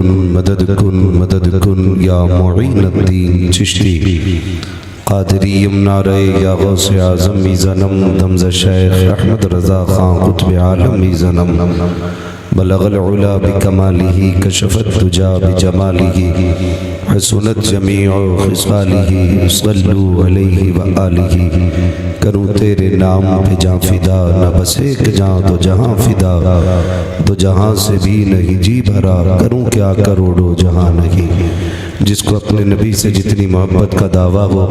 मदद कुन या मुईनुद्दीन चिश्ती क़ादरी यमुनारे या गौसे आज़म मीज़ानम दमज़ शेख अहमद रज़ा ख़ान क़ुत्ब आलम मीज़ानम बलगल उला बिकमालिही कशफत दुजा बिजमालिही हसनत जमीउ खिसालिही सल्लु अलैहि व आलिही। करूँ तेरे नाम पे जाँ फिदा, न बस एक जाँ तो जहाँ फिदा, तो जहाँ से भी नहीं जी भरा, करूँ क्या करोड़ों जहाँ नहीं। जिसको अपने नबी से जितनी मोहब्बत का दावा हो,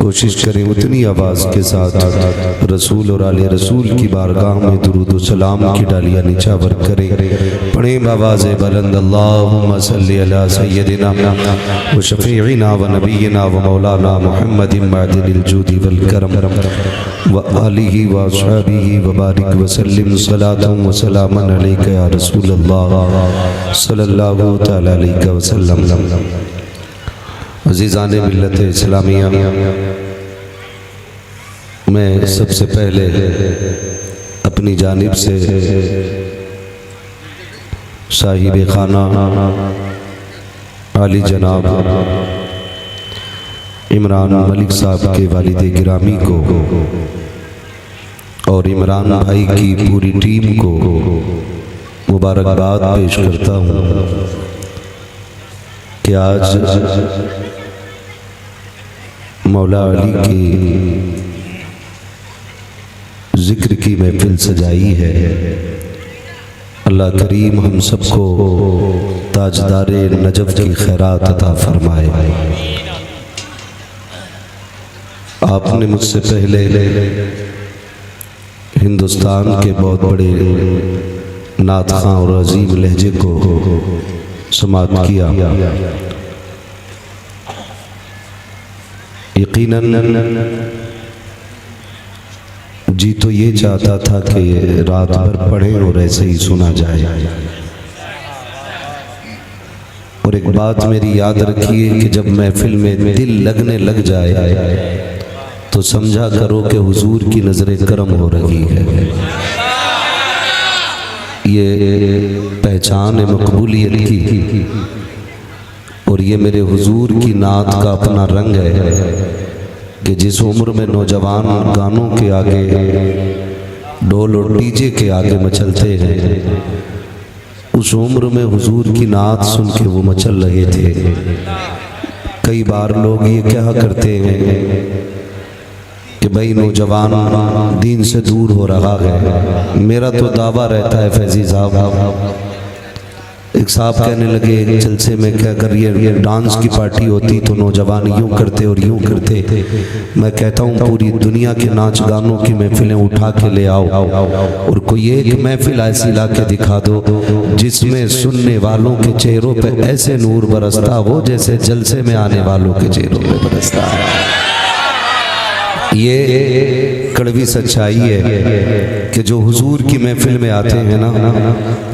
कोशिश करें उतनी आवाज़ के साथ रसूल और आले रसूल की बारगाह में दुरूद व सलाम की डालियाँ निछावर करें। पढ़ें आवाज़ बुलंद अल्लाहुम्मा सल्ली अला सय्यदिना व शफ़ीइना व नबीना व मौलाना मुहम्मदिन मअदिनिल जूदी वल करम व आलिहि व अस्हाबिहि व बारिक व सल्लिम सलातन व सलामन अलैका या रसूल अल्लाह सल्लल्लाहु तआला अलैहि व सल्लम। अज़ीज़ाने मिल्लत इस्लामिया, मैं सबसे पहले अपनी जानिब से साहिब खाना आली जनाब इमरान मलिक साहब के वालिद गिरामी को और इमरान भाई की पूरी टीम को मुबारकबाद पेश करता हूँ कि आज मौला अली की जिक्र की महफिल सजाई है। अल्लाह करीम हम सबको ताजदारे नजफ की खैरात अता फरमाए। आपने मुझसे पहले हिंदुस्तान के बहुत बड़े नात खां और अजीम लहजे को समाअत किया। यकीनन जी तो ये चाहता था कि रात भर पढ़े और ऐसे ही सुना जाए। और एक बात मेरी याद रखिए कि जब महफिल में दिल लगने लग जाए तो समझा करो कि हुजूर की नजर करम हो रही है। ये पहचान है मकबूलियत की, और ये मेरे हुजूर की नात का अपना रंग है कि जिस उम्र में नौजवान गानों के आगे, ढोल और डीजे के आगे मचलते हैं, उस उम्र में हुजूर की नात सुन के वो मचल रहे थे। कई बार लोग ये क्या करते हैं कि भाई नौजवान दीन से दूर हो रहा है। मेरा तो दावा रहता है फैजी साहब, एक साहब कहने लगे जलसे में क्या करिए, डांस की पार्टी होती तो नौजवान यूं करते और यूं करते। मैं कहता हूँ पूरी दुनिया के नाच गानों की महफिलें उठा के ले आओ और कोई एक महफिल ऐसी ला के दिखा दो जिसमें सुनने वालों के चेहरों पे ऐसे नूर बरसता हो जैसे जलसे में आने वालों के चेहरों पे बरसता है। ये कड़वी सच्चाई है कि जो हुजूर की महफिल में आते हैं ना,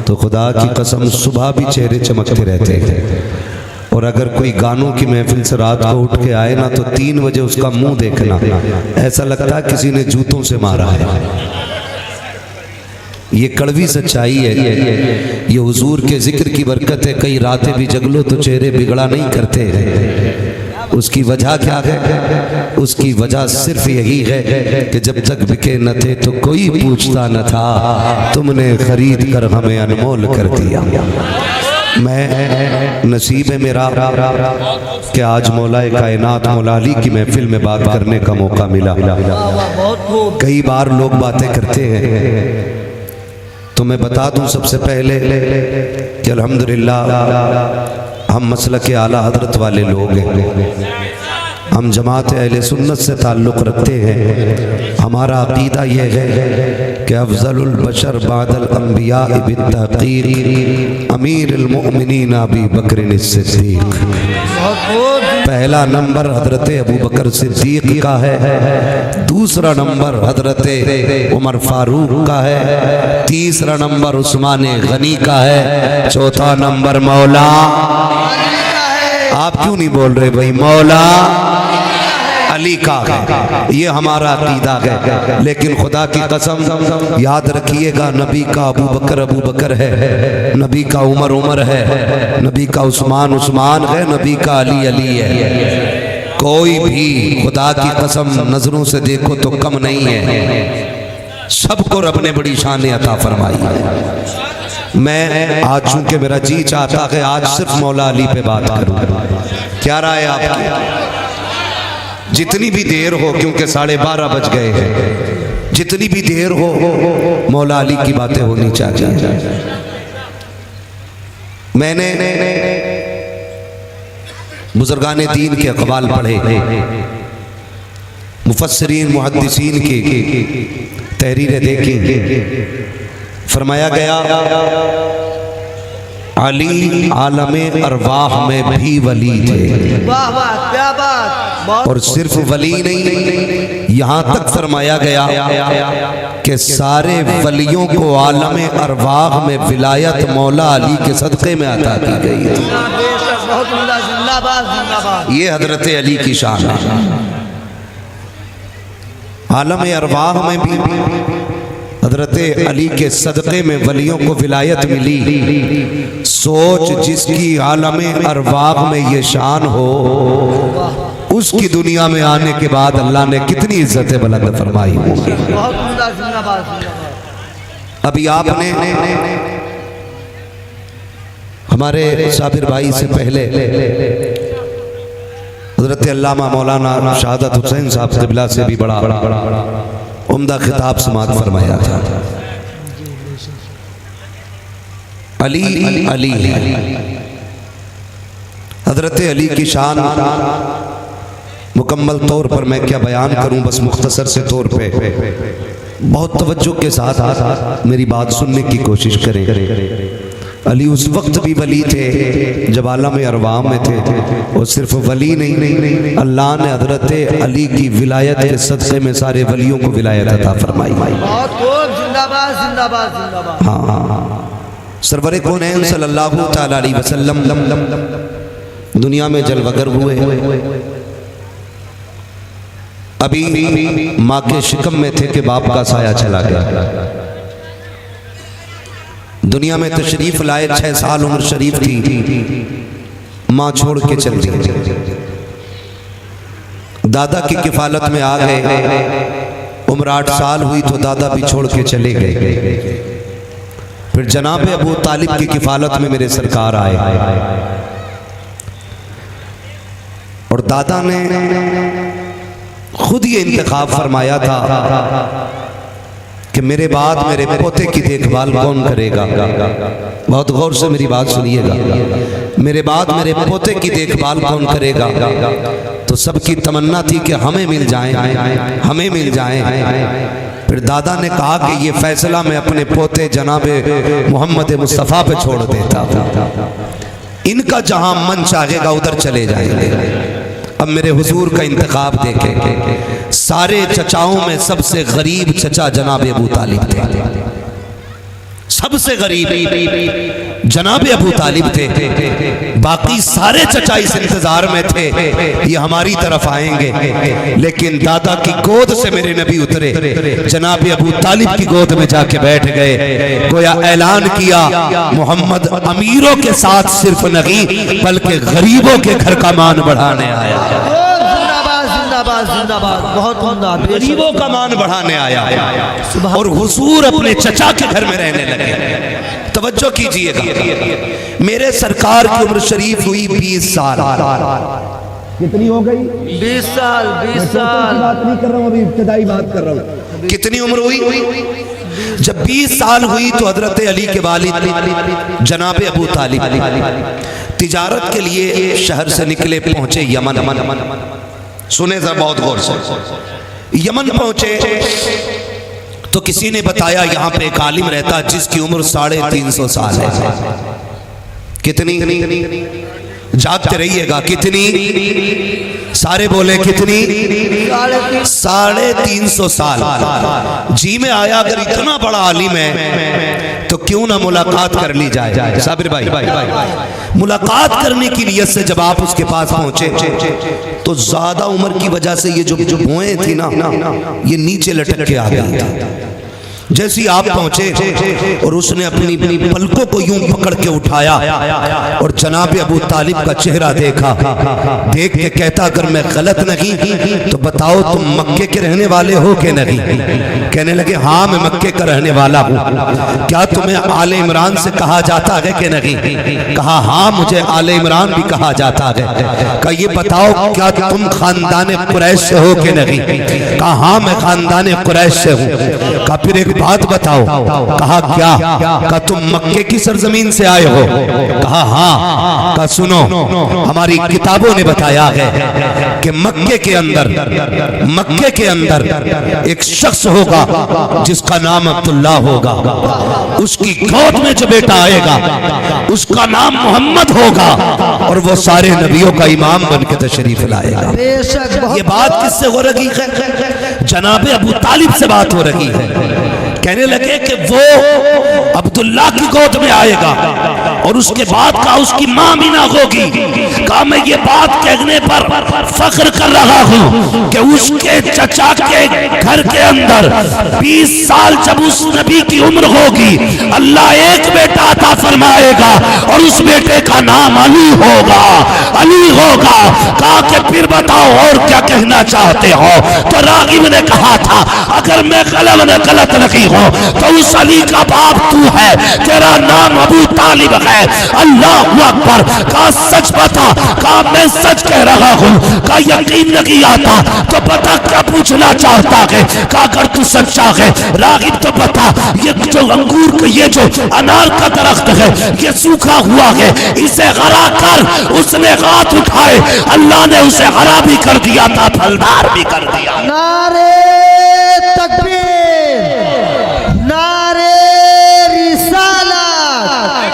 तो खुदा की कसम सुबह भी चेहरे चमकते रहते हैं। और अगर कोई गानों की महफिल से रात को उठ के आए ना, तो 3 बजे उसका मुंह देखना ऐसा लगता है किसी ने जूतों से मारा है। ये कड़वी सच्चाई है, ये हुजूर के जिक्र की बरकत है। कई रातें भी जगलो तो चेहरे बिगड़ा नहीं करते हैं। उसकी वजह क्या है? उसकी वजह सिर्फ यही है कि जब तक बिके न थे तो कोई पूछता न था, तुमने खरीद कर हमें अनमोल कर दिया। मैं नसीब है मेरा कि आज मौला कायनात मौला अली की महफिल में बात करने का मौका मिला। कई बार लोग बातें करते हैं, तो मैं बता दूं सबसे पहले कि अल्हम्दुलिल्लाह हम मसलक आला हजरत वाले लोग हैं। हम जमात अहले सुन्नत से ताल्लुक़ रखते हैं। हमारा अक़ीदा ये है कि अफ़ज़लुल बशर बादल अंबिया बित्तक़ीक़ अमीरुल मोमिनीन अबू बकर सिद्दीक़। पहला नंबर हजरत अबू बकर सिद्दीक़ का है, दूसरा नंबर हजरत उमर फारूक का है, तीसरा नंबर उस्मान गनी का है, चौथा नंबर मौला। आप क्यों नहीं बोल रहे भाई? मौला अली का है, ये हमारा अकीदा है। लेकिन खुदा की कसम याद रखिएगा, नबी का अबू बकर है, नबी का उमर है, नबी का उस्मान है, नबी का अली है। कोई भी खुदा की कसम नजरों से देखो तो कम नहीं है, सबको रब ने बड़ी शान अता फरमाई है। मैं आज चूंकि मेरा जी चाहता है आज सिर्फ मौला अली पे बात करूं। क्या राय आपकी? जितनी भी देर हो, क्योंकि 12:30 बज गए हैं, जितनी भी देर हो मौला अली की बातें होनी चाहिए। मैंने बुजुर्गाने दीन के अक़वाल पढ़े, मुफस्सिरीन मुहद्दिसीन की तहरीरें देखी। फरमाया गया अली आलमे अरवाह में भी वली थे। वाह वाह, क्या बात। और सिर्फ वली नहीं, यहाँ तक फरमाया गया कि सारे वलियों को आलमे अरवाह में विलायत मौला अली के सदक़े में अता की गई थी। ये हजरत अली की शान है। आलमे अरवाह में भी हजरत अली के सदक़े में वलियों को विलायत मिली। सोच जिसकी आलमे अरवाह में ये शान हो, उसकी दुनिया में आने के बाद अल्लाह ने कितनी इज्जतें बुलंद फरमाई होंगी। अभी आपने हमारे साबिर भाई से पहले हजरत अल्लामा मौलाना शहादत हुसैन साहब क़िबला से भी बड़ा उम्दा खिताब समाअत फरमाया था। अली अली हजरत अली की शान मुकम्मल तौर पर मैं क्या बयान करूं, बस मुख्तसर से तौर पे बहुत तवज्जो के साथ मेरी बात सुनने की कोशिश करें। अली उस वक्त भी वली थे जब आलम अरवाह में थे, और सिर्फ वली नहीं, अल्लाह ने हजरत अली की विलायत के सदक़े में सारे वलियों को विलायत अता फरमाई। जिंदाबाद जिंदाबाद जिंदाबाद। हाँ, सरवरे कौनैन सल्लल्लाहु तआला अलैहि वसल्लम दुनिया में जलवगर हुए। अभी माँ के शिकम में थे कि बाप का साया चला गया। दुनिया में तशरीफ लाए, 6 साल उम्र शरीफ थी, माँ छोड़ के चल गई। दादा की किफालत में आ गए, उम्र 8 साल हुई तो दादा भी छोड़ के चले गए। फिर जनाब अबू तालिब की किफालत में मेरे सरकार आए, और दादा ने खुद ये इंतखाब फरमाया था कि मेरे बाद मेरे पोते की देखभाल कौन करेगा। बहुत गौर से मेरी बात सुनिएगा, मेरे बाद मेरे पोते की देखभाल कौन करेगा। तो सबकी तमन्ना थी कि हमें मिल जाएं, हमें मिल जाएं। फिर दादा ने कहा कि ये फैसला मैं अपने पोते जनाबे मोहम्मद मुस्तफ़ा पे छोड़ देता हूँ, इनका जहां मन चाहेगा उधर चले जाएंगे। अब मेरे हुजूर का इंतखाब देखें, सारे चचाओं में सबसे गरीब चचा जनाब अबू तालिब थे। सबसे गरीब जनाब अबू तालिब थे। बाकी सारे चचा इस इंतजार में थे ये हमारी तरफ आएंगे, लेकिन दादा की गोद से मेरे नबी उतरे, जनाब अबू तालिब की गोद में जाके बैठ गए। गोया ऐलान किया, मोहम्मद अमीरों के साथ सिर्फ नहीं बल्कि गरीबों के घर का मान बढ़ाने आया। जिंदाबाद, बहुत गरीबों का मान बढ़ाने आया, और हुजूर अपने चचा के घर में रहने लगे। तवज्जो कीजिएगा, मेरे सरकार की उम्र शरीफ हुई 20 साल। कितनी हो गई? 20 साल। 20 साल बात नहीं कर रहा हूँ, अभी इब्तिदाई बात कर रहा हूँ। कितनी उम्र हुई? जब 20 साल हुई तो हजरत अली के वालिद जनाब अबू तालिब तिजारत के लिए शहर से निकले, पहुंचे यमन। सुने जरा बहुत गौर से, यमन पहुंचे तो किसी ने बताया यहाँ पे एक आलिम रहता जिसकी उम्र 350 साल है। कितनी? जागते रहिएगा, कितनी? सारे बोले कितनी? 350 साल। जी में आया अगर इतना बड़ा आलिम है तो क्यों ना मुलाकात कर ली जाए। साबिर भाई, मुलाकात करने की नियत से जब आप उसके पास पहुंचे तो ज्यादा उम्र की वजह से ये जो भुएं थी ना, ये नीचे लटक के आ गई थी। जैसी आप पहुंचे और उसने अपनी पलकों को यूं पकड़ के उठाया और जनाब अबू तालिब का चेहरा देखा, देख के कहता अगर मैं गलत नहीं तो बताओ तुम मक्के के रहने वाले हो कि नहीं? कहने लगे हाँ मैं मक्के का रहने वाला हूँ। क्या तुम्हें आले इमरान से कहा जाता है कि नहीं? कहा हाँ मुझे आले इमरान भी कहा जाता है। कहा ये बताओ क्या तुम खानदान कुरैश से हो कि नहीं? कहा हाँ मैं खानदान कुरैश से हूँ। कहा फिर एक बात बताओ। कहा क्या? कहा तुम मक्के की सरजमीन से आए हो? कहा हाँ। कहा सुनो हमारी किताबों ने बताया है कि मक्के के अंदर एक शख्स होगा जिसका नाम अब्दुल्ला होगा, उसकी गोद में जो बेटा आएगा उसका नाम मोहम्मद होगा और वो सारे नबियों का इमाम बन के तशरीफ लाएगा। ये बात किससे हो रही है? जनाब अबू तालिब से बात हो रही है। कहने लगे कि वो अब्दुल्ला की गोद में आएगा और उसके बाद का उसकी मां भी ना होगी। कहा मैं ये बात कहने पर फख्र कर रहा हूं कि उसके चचा के घर के अंदर 20 साल जब उस नबी की उम्र होगी अल्लाह एक बेटा अता फरमाएगा और उस बेटे का नाम अली होगा। कहा कि फिर बताओ और क्या कहना चाहते हो? तो रागिब ने कहा था अगर मैं गलत नहीं हो तो उस अली का बाप तू है, तेरा नाम अबू तालिब है। अल्लाह अकबर। कहा सच बता। कहा मैं सच कह रहा हूँ। कहा यकीन नहीं आता तो बता क्या पूछना चाहता है? कहा अगर तू सच्चा है रागिब तो बता ये जो अंगूर का ये जो अनार का दरख्त है ये सूखा हुआ है, इसे हरा कर। उसने हाथ उठाए, अल्लाह ने उसे हरा भी कर दिया था, फलदार भी कर दिया। नारे तकबीर, नारे रिसालत,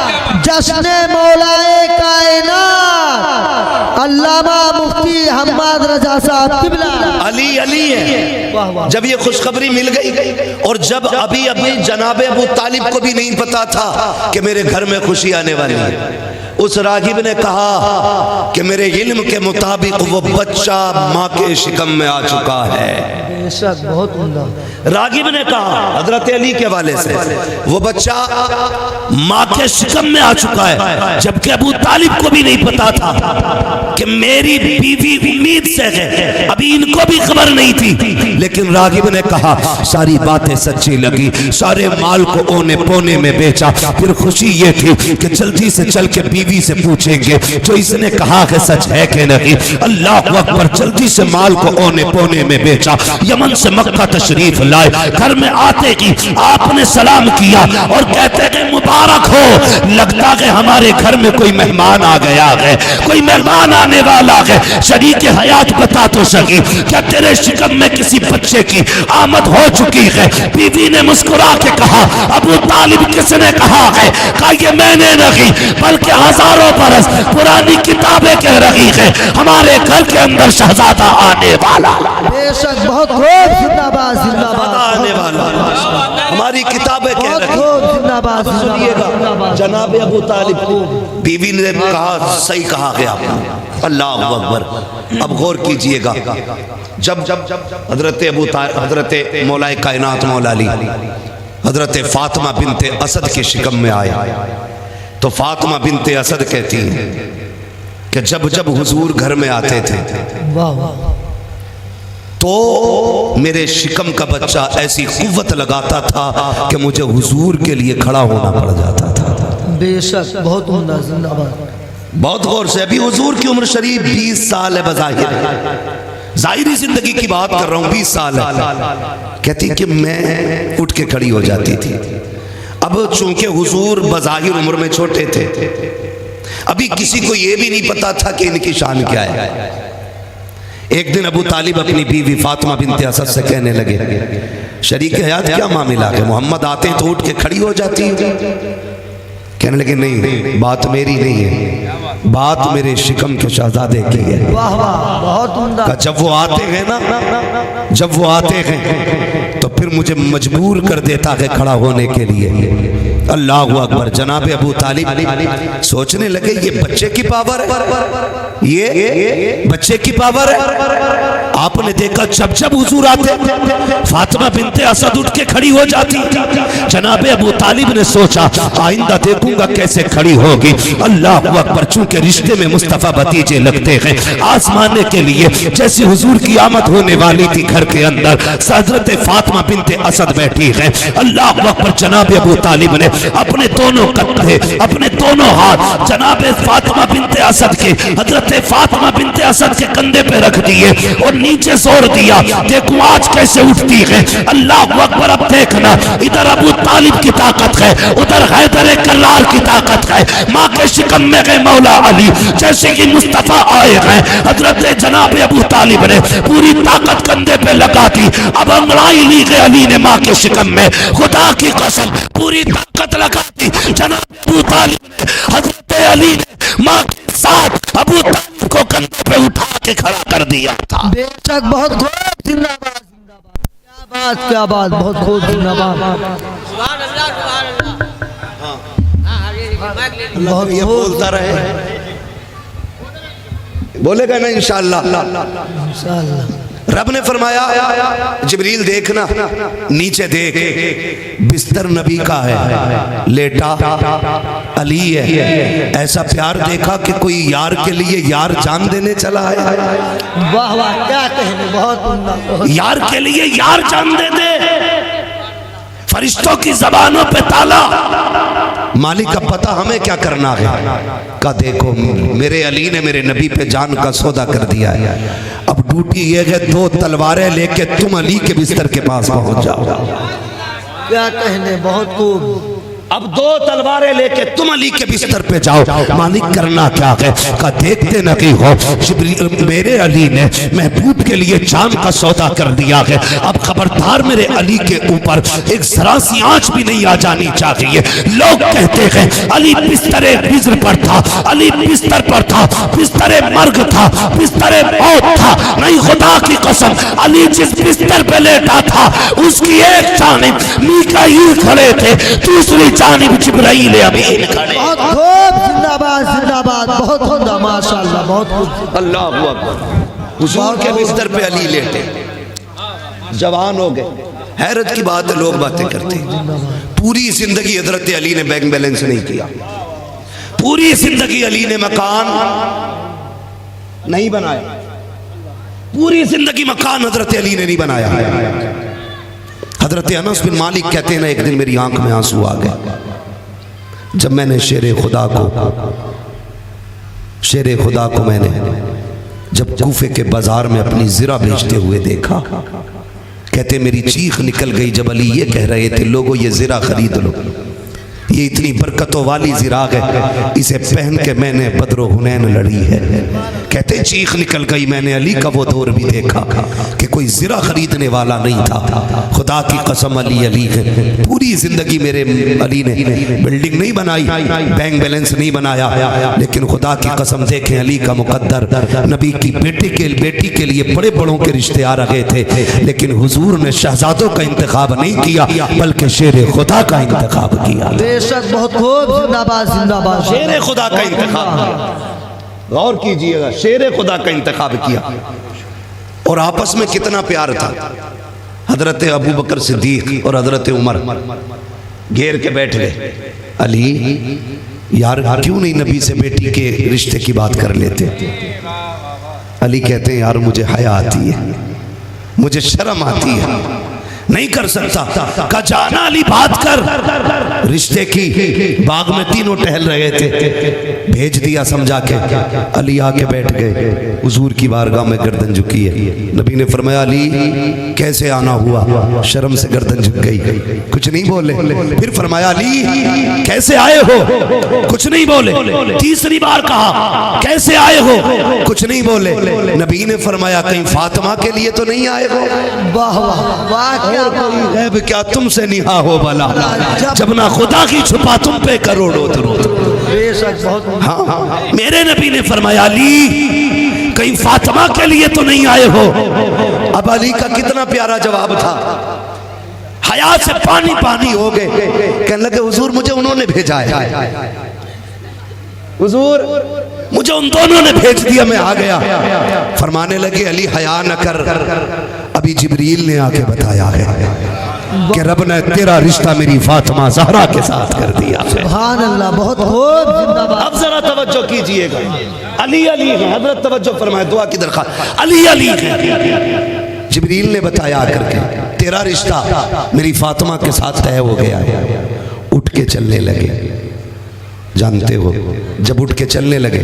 जश्न मौलाए कायनात अल्लामा मुफ्ती हम्माद रजा साहब किबला। अली है। जब ये खुशखबरी मिल गई और जब अभी जनाब अबू तालिब को भी नहीं पता था कि मेरे घर में खुशी आने वाली है, उस रागिब ने कहा कि मेरे इल्म के मुताबिक वो बच्चा माँ के शिकम में आ चुका है। बेशक बहुत उम्दा। रागिब ने कहा हजरत अली के वाले से वो बच्चा माँ के शिकम में आ चुका है, जबकि अबू तालिब को भी नहीं पता था कि मेरी बीवी उम्मीद से है, अभी इनको भी खबर नहीं थी। लेकिन रागिब ने कहा सारी बातें सच्ची लगी, सारे माल को ओने पोने में बेचा। फिर खुशी ये थी कि जल्दी से चल के बीवी से पूछेंगे जो इसने कहा कि सच है कि नहीं। अल्लाह अकबर। जल्दी से माल को ओने पोने में बेचा, यमन से मक्का तशरीफ लाए। घर में आते ही आपने सलाम किया और कहते हैं मुबारक हो, लगता है हमारे घर में कोई मेहमान आ गया है, कोई मेहमान आने वाला है। शरीक हयात बता तो सकी क्या तेरे शिकम में किसी बच्चे की आमद हो चुकी है? बीवी ने मुस्कुरा के कहा अबू तालिब किसने कहा है? कहा ये मैंने नहीं बल्कि हजारों बरस पुरानी किताबें कह रही है हमारे घर के अंदर शहजादा आने वाला। बेशक बहुत खूब, जिंदाबाद जिंदाबाद आने वाला हमारी किताबें कह रही हैं। जिंदाबाद। सुनिएगा जनाब अबू तालिब बीवी ने कहा सही कहा गया आपने। अल्लाह अकबर। अब गौर कीजिएगा जब हजरत मौलाए कायनात मौला अली हजरत फातिमा बिनते असद के शिकम में आया तो फातिमा बिनते असद कहती है कि जब जब हुजूर घर में आते थे तो मेरे शिकम का बच्चा ऐसी कुव्वत लगाता था कि मुझे हुजूर के लिए खड़ा होना पड़ जाता था। बेशक बहुत उम्दा। जिंदाबाद। बहुत गौर से। अभी हुजूर की उम्र शरीफ 20 साल है, बज़ाहिर जाहिरी जिंदगी की बात कर रहा हूँ, 20 साल है। कहती कि मैं उठ के खड़ी हो जाती थी। अब चूंकि हुजूर बज़ाहिर उम्र में छोटे थे, अभी किसी को यह भी नहीं पता था कि इनकी शान क्या है। एक दिन अबू तालिब अपनी बीवी फातिमा बिनते असद से कहने लगे शरीक हयात क्या मामला है? मोहम्मद आते हैं तो उठ के खड़ी हो जाती है। कहने लगे नहीं बात मेरी नहीं है, बात मेरे शिकम के शहजादे की है। वाह वाह, बहुत उम्दा। जब वो आते हैं ना, जब वो आते हैं तो फिर मुझे मजबूर कर देता है खड़ा होने के लिए। अल्लाह अकबर। जनाब अबू तालिब सोचने लगे ये बच्चे की पावर है, ये बच्चे की पावर है। आपने देखा जब जब हुजूर आते फातिमा बिनते असद उठ के खड़ी हो जाती। जनाब अबू तालिब ने सोचा आइंदा देखूंगा कैसे खड़ी होगी। अल्लाह अकबर। चूंकि रिश्ते में मुस्तफा भतीजे लगते हैं, आजमाने के लिए जैसे हुजूर की आमद होने वाली थी घर के अंदर हजरत फातिमा बिनते असद बैठी है। अल्लाह अकबर। जनाब अबू तालिब ने अपने दोनों कंधे, अपने दोनों हाथ जनाब फातिमा बिनते असद के, हजरत फातिमा बिनते असद के कंधे पे रख दिए और नीचे जोर दिया। देखो आज कैसे उठती है। अल्लाह अकबर। अब देखना इधर अबू तालिब की ताकत है, उधर हैदर कर्रार की ताकत है। माँ के शिकम में गए मौला अली। जैसे कि मुस्तफा आए हैं, हजरत जनाब अबू तालिब ने पूरी ताकत कंधे पे लगा दी। अब अंगड़ाई ली गई अली ने माँ के शिकम में। खुदा की कसम पूरी ताकत लगा दी जनाब अबू तालिब ने। हजरत अली ने माँ के साथ अबू तालिब को कंधे पे उठा के खड़ा कर दिया था। बेशक बहुत खूब, जिंदाबाद जिंदाबाद। क्या बात क्या बात, बहुत खूब, जिंदाबाद। बहुत ये खूब। बोलता रहे, बोलेगा ना इंशाअल्लाह। इंशाअल्लाह। रब ने फरमाया जिब्रील देखना, नीचे देख बिस्तर नबी का है, लेटा अली है। ऐसा प्यार देखा कि कोई यार के लिए यार जान देने चला है। वाह वाह, क्या कहने, बहुत उम्दा, बहुत। यार के लिए यार जान दे दे। फरिश्तों की जबानों पे ताला। मालिक का पता हमें क्या करना है। का देखो मेरे अली ने मेरे नबी पे जान का सौदा कर दिया है। अब ड्यूटी ये है 2 तलवारें लेके तुम अली के बिस्तर के पास पहुंच जाओ। क्या कहने, बहुत खूब। अब 2 तलवारें लेके तुम अली के बिस्तर पे जाओ। मालिक करना क्या है। का देखते न कि हो मेरे अली ने महबूब के लिए जान का सौदा कर दिया है। अब खबरदार मेरे अली के ऊपर एक जरा सी आंच भी नहीं आ जानी चाहिए। लोग कहते हैं अली बिस्तरे बिस्तर पर था, अली बिस्तर पर था, बिस्तरे मर्ग था, बिस्तरे मौत था। नहीं, खुदा की कसम अली जिस बिस्तर पे लेटा था उसकी एक जानिब मीकाईल खड़े थे, दूसरी जानिब जिब्राईल अमीन खड़े। बहुत खूब, जिंदाबाद जिंदाबाद, बहुत उम्दा, माशाअल्लाह, बहुत खूब। अल्लाह अकबर। हुजूर के बिस्तर पे अली लेटे, जवान हो गए। हैरत की बात है, लोग बातें करते हैं। पूरी जिंदगी हजरत अली ने बैंक बैलेंस नहीं किया। पूरी जिंदगी अली ने मकान नहीं बनाया। पूरी जिंदगी मकान हजरत अली ने नहीं बनाया। हजरत अनस बिन मालिक कहते हैं ना, एक दिन मेरी आंख में आंसू आ गए जब मैंने शेरे खुदा को मैंने जब कूफे के बाजार में अपनी ज़िरा बेचते हुए देखा। कहते मेरी चीख निकल गई जब अली ये कह रहे थे लोगों ये ज़िरा खरीद लो, ये इतनी बरकतों वाली ज़िरा है, इसे पहन के मैंने बदरो हुनैन लड़ी है। कहते चीख निकल गई, मैंने अली का वो दौर भी देखा कि कोई ज़िरा खरीदने वाला नहीं था। खुदा की कसम अली अली है। पूरी ज़िंदगी मेरे अली ने बिल्डिंग नहीं बनाई, बैंक बैलेंस नहीं बनाया, लेकिन खुदा की कसम देखें अली का मुकद्दर नबी की बेटी के लिए बड़े बड़ों के रिश्ते आ रहे थे, लेकिन हुजूर ने शहजादों का इंतखाब नहीं किया बल्कि शेर खुदा का इंतखाब किया। बेशक बहुत खूब, जिंदाबाद जिंदाबाद। शेर खुदा का इंतखाब, गौर कीजिएगा, शेर खुदा का इंतखाब किया। और आपस में कितना प्यार था। हजरत अबू बकर सिद्दीक और हजरत उमर घेर के बैठ गए। अली यार क्यों नहीं नबी से बेटी के रिश्ते की बात कर लेते। अली कहते हैं यार मुझे हया आती है, मुझे शर्म आती है, नहीं कर सकता। का जाना अली बात कर रिश्ते की। बाग में तीनों टहल रहे थे, भेज दिया समझा के। अली आके बैठ गए, हुजूर की बारगाह में गर्दन झुकी है। नबी ने फरमाया अली कैसे आना हुआ। शर्म से गर्दन झुक गई, कुछ नहीं बोले। फिर फरमाया अली कैसे आए हो, कुछ नहीं बोले। तीसरी बार कहा कैसे आए हो, कुछ नहीं बोले। नबी ने फरमाया कहीं फातिमा के लिए तो नहीं आए हो। वाह वाह वाह, और कोई गैब क्या तुमसे निहा हो भला, जब ना खुदा की छुपा तुम पे करोड़ों दरूद। बेशक बहुत। हाँ, मेरे नबी ने फरमाया अली कहीं फातिमा के लिए तो नहीं आए हो। अब अली का कितना प्यारा जवाब था, हया से पानी पानी हो गए। कहने लगे हुजूर मुझे उन्होंने भेजा है, हुजूर मुझे उन दोनों ने भेज दिया, मैं आ गया। फरमाने लगे अली हया न कर, अभी जिब्रील ने आके बताया है कि रब ने तेरा रिश्ता मेरी फातिमा ज़हरा के साथ कर दिया है। सुभान अल्लाह, बहुत खूब, जिंदाबाद। अब जरा तवज्जो कीजिएगा, अली अली है, हजरत तवज्जो फरमाए, दुआ की दरख्वास्त, अली अली है। जिब्रील ने बताया करके तेरा रिश्ता मेरी फातिमा के साथ तय हो गया है। उठ के चलने लगे, जानते हो जब उठ के चलने लगे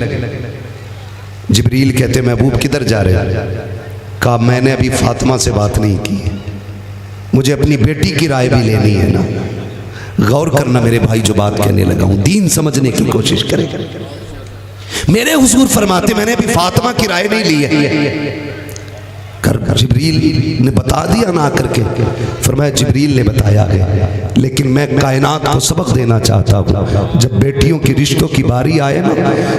जिब्रील कहते महबूब किधर जा रहे हैं? कहा मैंने अभी फातिमा से बात नहीं की, मुझे अपनी बेटी की राय भी लेनी है ना। गौर करना मेरे भाई जो बात कहने लगा हूं, दीन समझने की कोशिश करें। मेरे हुजूर फरमाते मैंने अभी फातिमा की राय नहीं ली है। जिब्रील ने बता दिया ना करके, फरमाया जिब्रील ने बताया है, लेकिन मैं कायनात को सबक देना चाहता हूँ। जब बेटियों के रिश्तों की बारी आए ना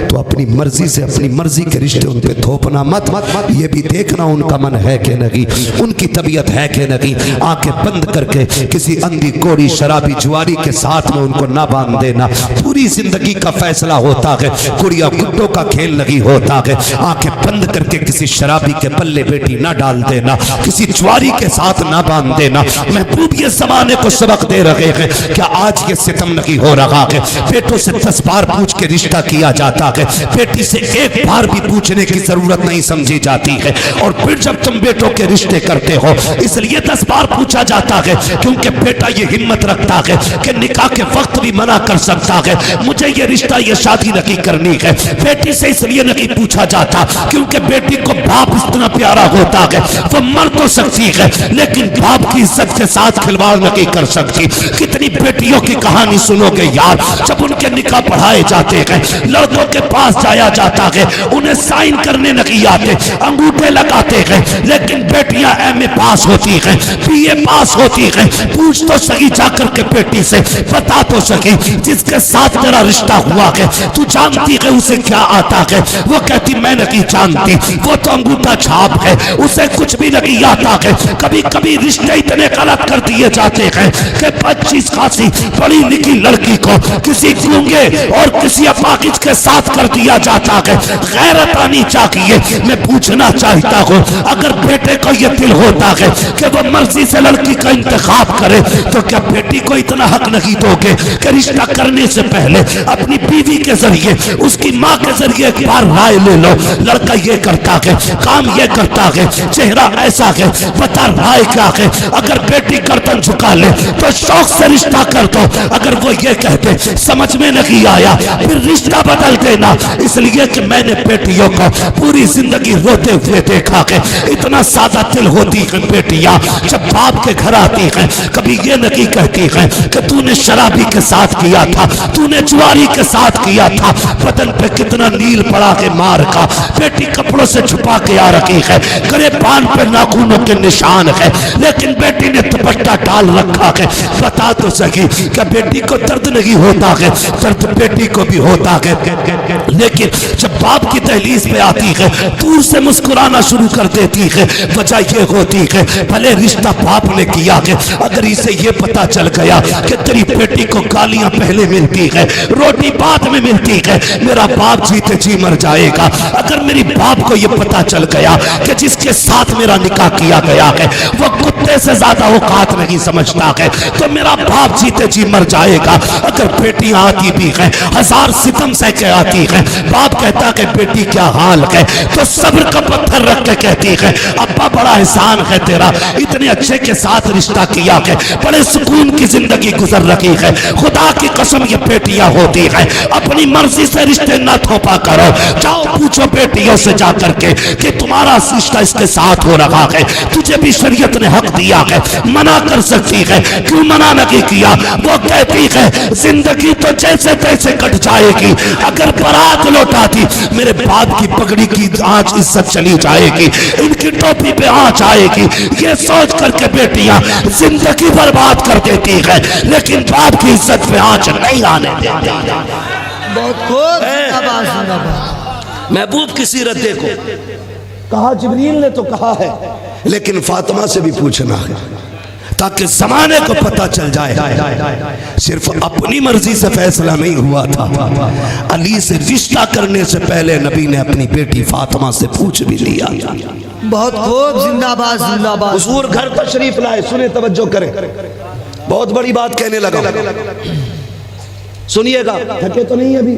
तो अपनी मर्जी से अपनी मर्जी के रिश्ते उन पे थोपना मत, ये भी देखना उनका मन है कि नहीं, उनकी तबीयत है कि नहीं। आंखें बंद करके किसी अंधी कोड़ी शराबी जुआरी के साथ में उनको ना बांध देना। पूरी जिंदगी का फैसला होता है, गुड़िया गुड्डों का खेल नहीं होता है। आंखें बंद करके किसी शराबी के पल्ले बेटी ना डाल देना, किसी जुआरी के साथ ना बांध देना। महबूब ये जमाने को सबक दे रहे हैं, क्या आज ये सितम नहीं हो रहा है? बेटों से 10 बार पूछ के रिश्ता किया जाता है, बेटी से एक बार भी पूछने की जरूरत नहीं समझी जाती है। और फिर जब तुम बेटों के रिश्ते करते हो इसलिए 10 बार पूछा जाता है, क्योंकि बेटा ये हिम्मत रखता है कि निकाह के वक्त भी मना कर सकता है, मुझे ये रिश्ता ये शादी नहीं करनी है। बेटी से इसलिए नहीं पूछा जाता क्योंकि बेटी को बाप इतना प्यारा होता है, वो मर तो सकती है लेकिन बाप की इज्जत के साथ खिलवाड़ नहीं कर सकती। कितनी बेटियों की कहानी सुनोगे यार, जब उनके निकाह पढ़ाए जाते हैं, लड़कों के पास जाया जाता है, उन्हें साइन करने नहीं आते, अंगूठे लगाते हैं, लेकिन बेटियां एमए पास होती हैं, बीए पास होती हैं। पूछ तो सही जाकर के बेटी से, बता तो सही जिसके साथ तेरा रिश्ता हुआ है तू जानती है उसे क्या आता है? वो कहती मैं नहीं जानती, वो तो अंगूठा छाप है, उसे कुछ भी नहीं आता है। कभी कभी रिश्ते इतने गलत कर दिए जाते हैं कि 25 खासी पढ़ी लिखी लड़की को किसी गूंगे और किसी अपाकिज के साथ कर दिया जाता है। गैरत आनी चाहिए। मैं पूछना चाहता हूँ, अगर बेटे को यह दिल होता है कि वो मर्जी से लड़की का इंतखाब करे, तो क्या बेटी को इतना हक नहीं दोगे कि रिश्ता करने से पहले अपनी बीवी के जरिए, उसकी माँ के जरिए एक बार राय ले लो? लड़का ये करता है, काम ये करता है, चेहरा ऐसा है, बता राय क्या है? अगर बेटी गर्दन झुका ले तो शौक से रिश्ता कर दो। अगर वो ये कहते समझ में नहीं आया फिर रिश्ता बदल देना। इसलिए कि मैंने बेटियों को पूरी जिंदगी रोते हुए देखा है। इतना सादा दिल होती है बेटियां, जब बाप के घर आती हैं कभी ये नहीं कहती हैं कि तूने शराबी के साथ किया था, तूने जुआरी के साथ किया था। बदन पे कितना नील पड़ा है मार का, बेटी कपड़ों से छुपा के आ रखी है, पान पे नाखूनों के निशान है, लेकिन बेटी ने दुपट्टा डाल रखा है। बता तो सकी कि बेटी को दर्द नहीं होता है? दर्द बेटी को भी होता है, लेकिन जब बाप की दहलीज पे आती है दूर से मुस्कुराना शुरू कर देती है। वजह ये होती है भले रिश्ता बाप ने किया है, अगर इसे ये पता चल गया कि तेरी बेटी को गालियां पहले मिलती है, रोटी बाद में मिलती है, मेरा बाप जीते जी मर जाएगा। अगर मेरी बाप को ये पता चल गया कि जिसके साथ मेरा निकाह किया गया है वो कुत्ते से ज्यादा औकात नहीं समझता है, तो मेरा बाप जीते जी मर जाएगा। अगर बेटियां आती भी हैं, 1000 सितम सह के आती हैं, बाप कहता है बेटी क्या हाल है, तो सब्र का पत्थर रख के कहती है अब्बा बड़ा एहसान है तेरा, इतने अच्छे के साथ रिश्ता किया है, बड़े सुकून की जिंदगी गुजर रही है। खुदा की कसम ये बेटियां होती है, अपनी मर्जी से रिश्ते न थोपा करो। जाओ पूछो बेटियों से जा करके कि तुम्हारा रिश्ता इसके साथ हो रहा है, तुझे भी शरीयत ने हक दिया है, मना कर सकती है, क्यों मना नहीं किया? वो कहती है जिंदगी तो जैसे तैसे कट जाएगी, अगर बारात लौटाती मेरे बाप की पगड़ी की आंच इज्जत चली जाएगी, इनकी टोपी पे आंच आएगी, ये सोच करके बेटियां जिंदगी बर्बाद कर देती है, लेकिन बाप की इज्जत पे आंच नहीं आने देती। बहुत खूब, जिंदाबाद जिंदाबाद। महबूब की सीरत देखो, कहा जिब्रील ने तो कहा है, लेकिन फातिमा से भी पूछना है ताकि जमाने को पता चल जाए सिर्फ अपनी मर्जी से फैसला नहीं हुआ था। अली से रिश्ता करने से पहले नबी ने अपनी बेटी फातिमा से पूछ भी लिया। बहुत खूब, जिंदाबाद जिंदाबाद। हुजूर घर तशरीफ लाए, सुने तवज्जो करें, बहुत बड़ी बात कहने लगा, सुनिएगा, थके तो नहीं अभी?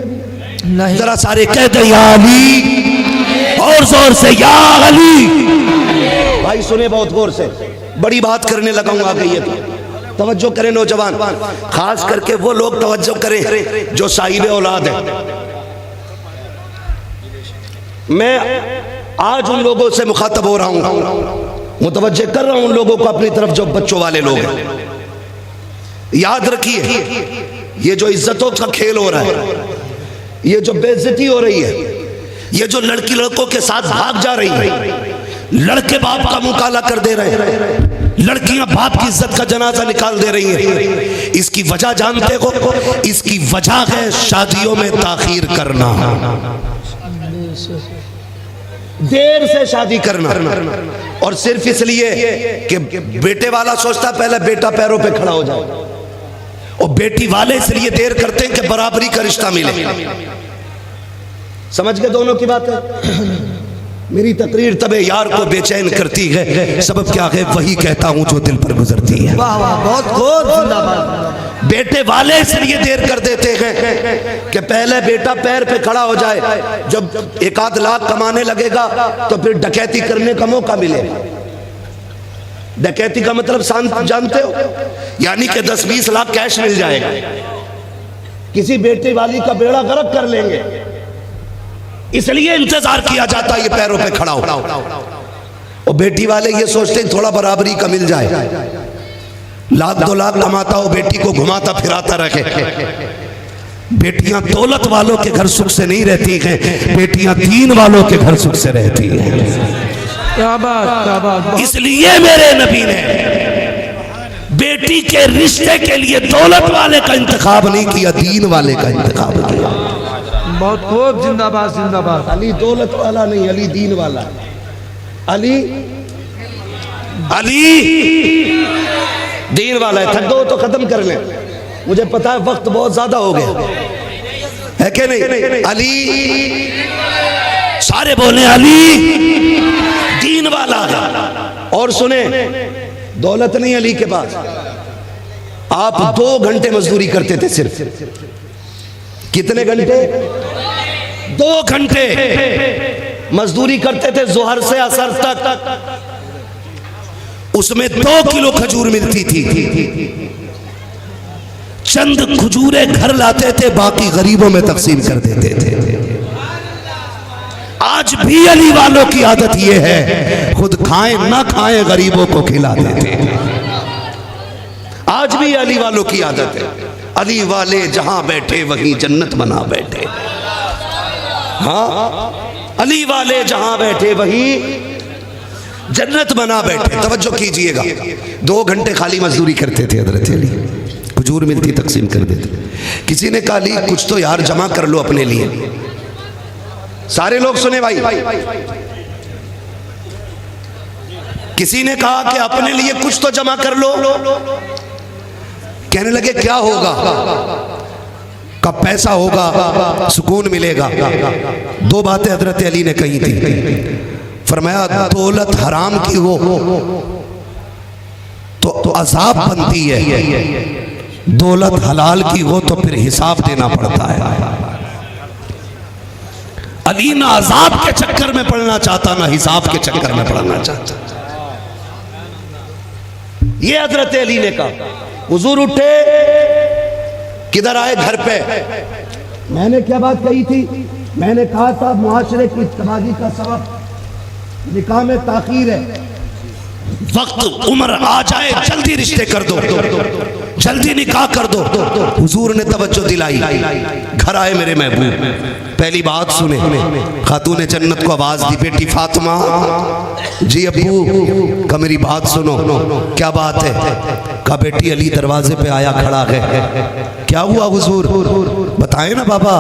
नहीं, जरा सारे कह दे या अली, और जोर से या अली। भाई सुने बहुत गौर से, बड़ी बात करने लगा हूं, आ गई है तो तवज्जो करें नौजवान, खास करके वो लोग तवज्जो करें जो साहिब औलाद है। मैं आज उन लोगों से मुखातब हो रहा हूं, मुतवज्जे कर रहा हूं उन लोगों को अपनी तरफ जो बच्चों वाले लोग हैं। याद रखिए, ये जो इज्जतों का खेल हो रहा है, ये जो बेइज्जती हो रही है, ये जो लड़की लड़कों के साथ भाग जा रही है, लड़के बाप का मुंह काला कर दे रहे हैं, लड़कियां बाप की इज्जत का जनाजा निकाल दे रही हैं, इसकी वजह जानते हो? इसकी वजह है शादियों में ताखीर करना, देर से शादी करना, और सिर्फ इसलिए कि बेटे वाला सोचता पहले बेटा पैरों पे खड़ा हो जाए, और बेटी वाले इसलिए देर करते हैं कि बराबरी का रिश्ता मिले। समझ गए दोनों की बात है? मेरी तकरीर तबे यार को बेचैन करती है, सबब क्या है? वही कहता हूं जो दिल पर गुजरती है। वाह वाह, बहुत खूब, जिंदाबाद। बेटे वाले इसलिए देर कर देते हैं कि पहले बेटा पैर पे खड़ा हो जाए, जब 1-8 लाख कमाने लगेगा तो फिर डकैती करने का मौका मिलेगा। डकैती का मतलब जानते हो? यानी कि 10-20 लाख कैश मिल जाएगा, किसी बेटे वाली का बेड़ा गर्क कर लेंगे, इसलिए इंतजार किया जाता है ये पैरों पे खड़ा हो। और बेटी वाले ये सोचते हैं थोड़ा बराबरी का मिल जाए, 1-2 लाख कमाता हो, बेटी को घुमाता फिराता रखे। बेटियां दौलत वालों के घर सुख से नहीं रहती हैं, बेटियां दीन वालों के घर सुख से रहती हैं। क्या बात, क्या बात। इसलिए मेरे नबी ने बेटी के रिश्ते के लिए दौलत वाले का इंतखाब नहीं किया, दीन वाले का इंतखाब किया। बहुत खूब, जिंदाबाद जिंदाबाद। अली दौलत वाला नहीं, अली दीन वाला। अली दीन वाला है। थक दो तो खत्म कर लें, मुझे पता है वक्त बहुत ज्यादा हो गया है कि नहीं? अली, सारे बोले अली दीन वाला है। और सुने, दौलत नहीं अली के पास, आप 2 घंटे मजदूरी करते थे सिर्फ। कितने घंटे? 2 घंटे मजदूरी करते थे जोहर से असर तक, उसमें 2 किलो खजूर मिलती थी। चंद खजूरे घर लाते थे, बाकी गरीबों में तकसीम कर देते थे। आज भी अली वालों की आदत यह है, खुद खाएं ना खाएं गरीबों को खिला देते। आज भी अली वालों की आदत है। अली वाले जहां बैठे वहीं जन्नत बना बैठे। हाँ, अली वाले जहां बैठे वहीं जन्नत बना बैठे। तवज्जो कीजिएगा, 2 घंटे खाली मजदूरी करते थे हजरत अली, खजूर मिलती तकसीम कर देते। किसी ने कहा अली कुछ तो यार जमा कर लो अपने लिए। सारे लोग सुने भाई, किसी ने कहा कि अपने लिए कुछ तो जमा कर लो। कहने लगे क्या होगा? कब पैसा होगा, सुकून मिलेगा। 2 बातें हजरत अली ने कही थी। फरमाया दौलत हराम की हो तो अजाब बनती है, दौलत हलाल की हो तो फिर हिसाब देना पड़ता है। अली ना अजाब के चक्कर में पड़ना चाहता, ना हिसाब के चक्कर में पड़ना चाहता। ये हजरत अली ने कहा। हुजूर उठे, किधर आए? घर पे। मैंने क्या बात कही थी? मैंने कहा था मुआशरे की तबाही का सबब निकाह में ताखीर है। वक्त उम्र आ जाए जल्दी रिश्ते कर दो, जल्दी निकाह कर दो। हुजूर ने तवज्जो दिलाई, घर आए मेरे महबूब, पहली बात सुने, खातून जन्नत को आवाज दी, बेटी फातिमा। जी अब्बू का मेरी बात सुनो। क्या बात है? का बेटी अली दरवाजे पे आया खड़ा है। क्या हुआ हुजूर? बताए ना बाबा।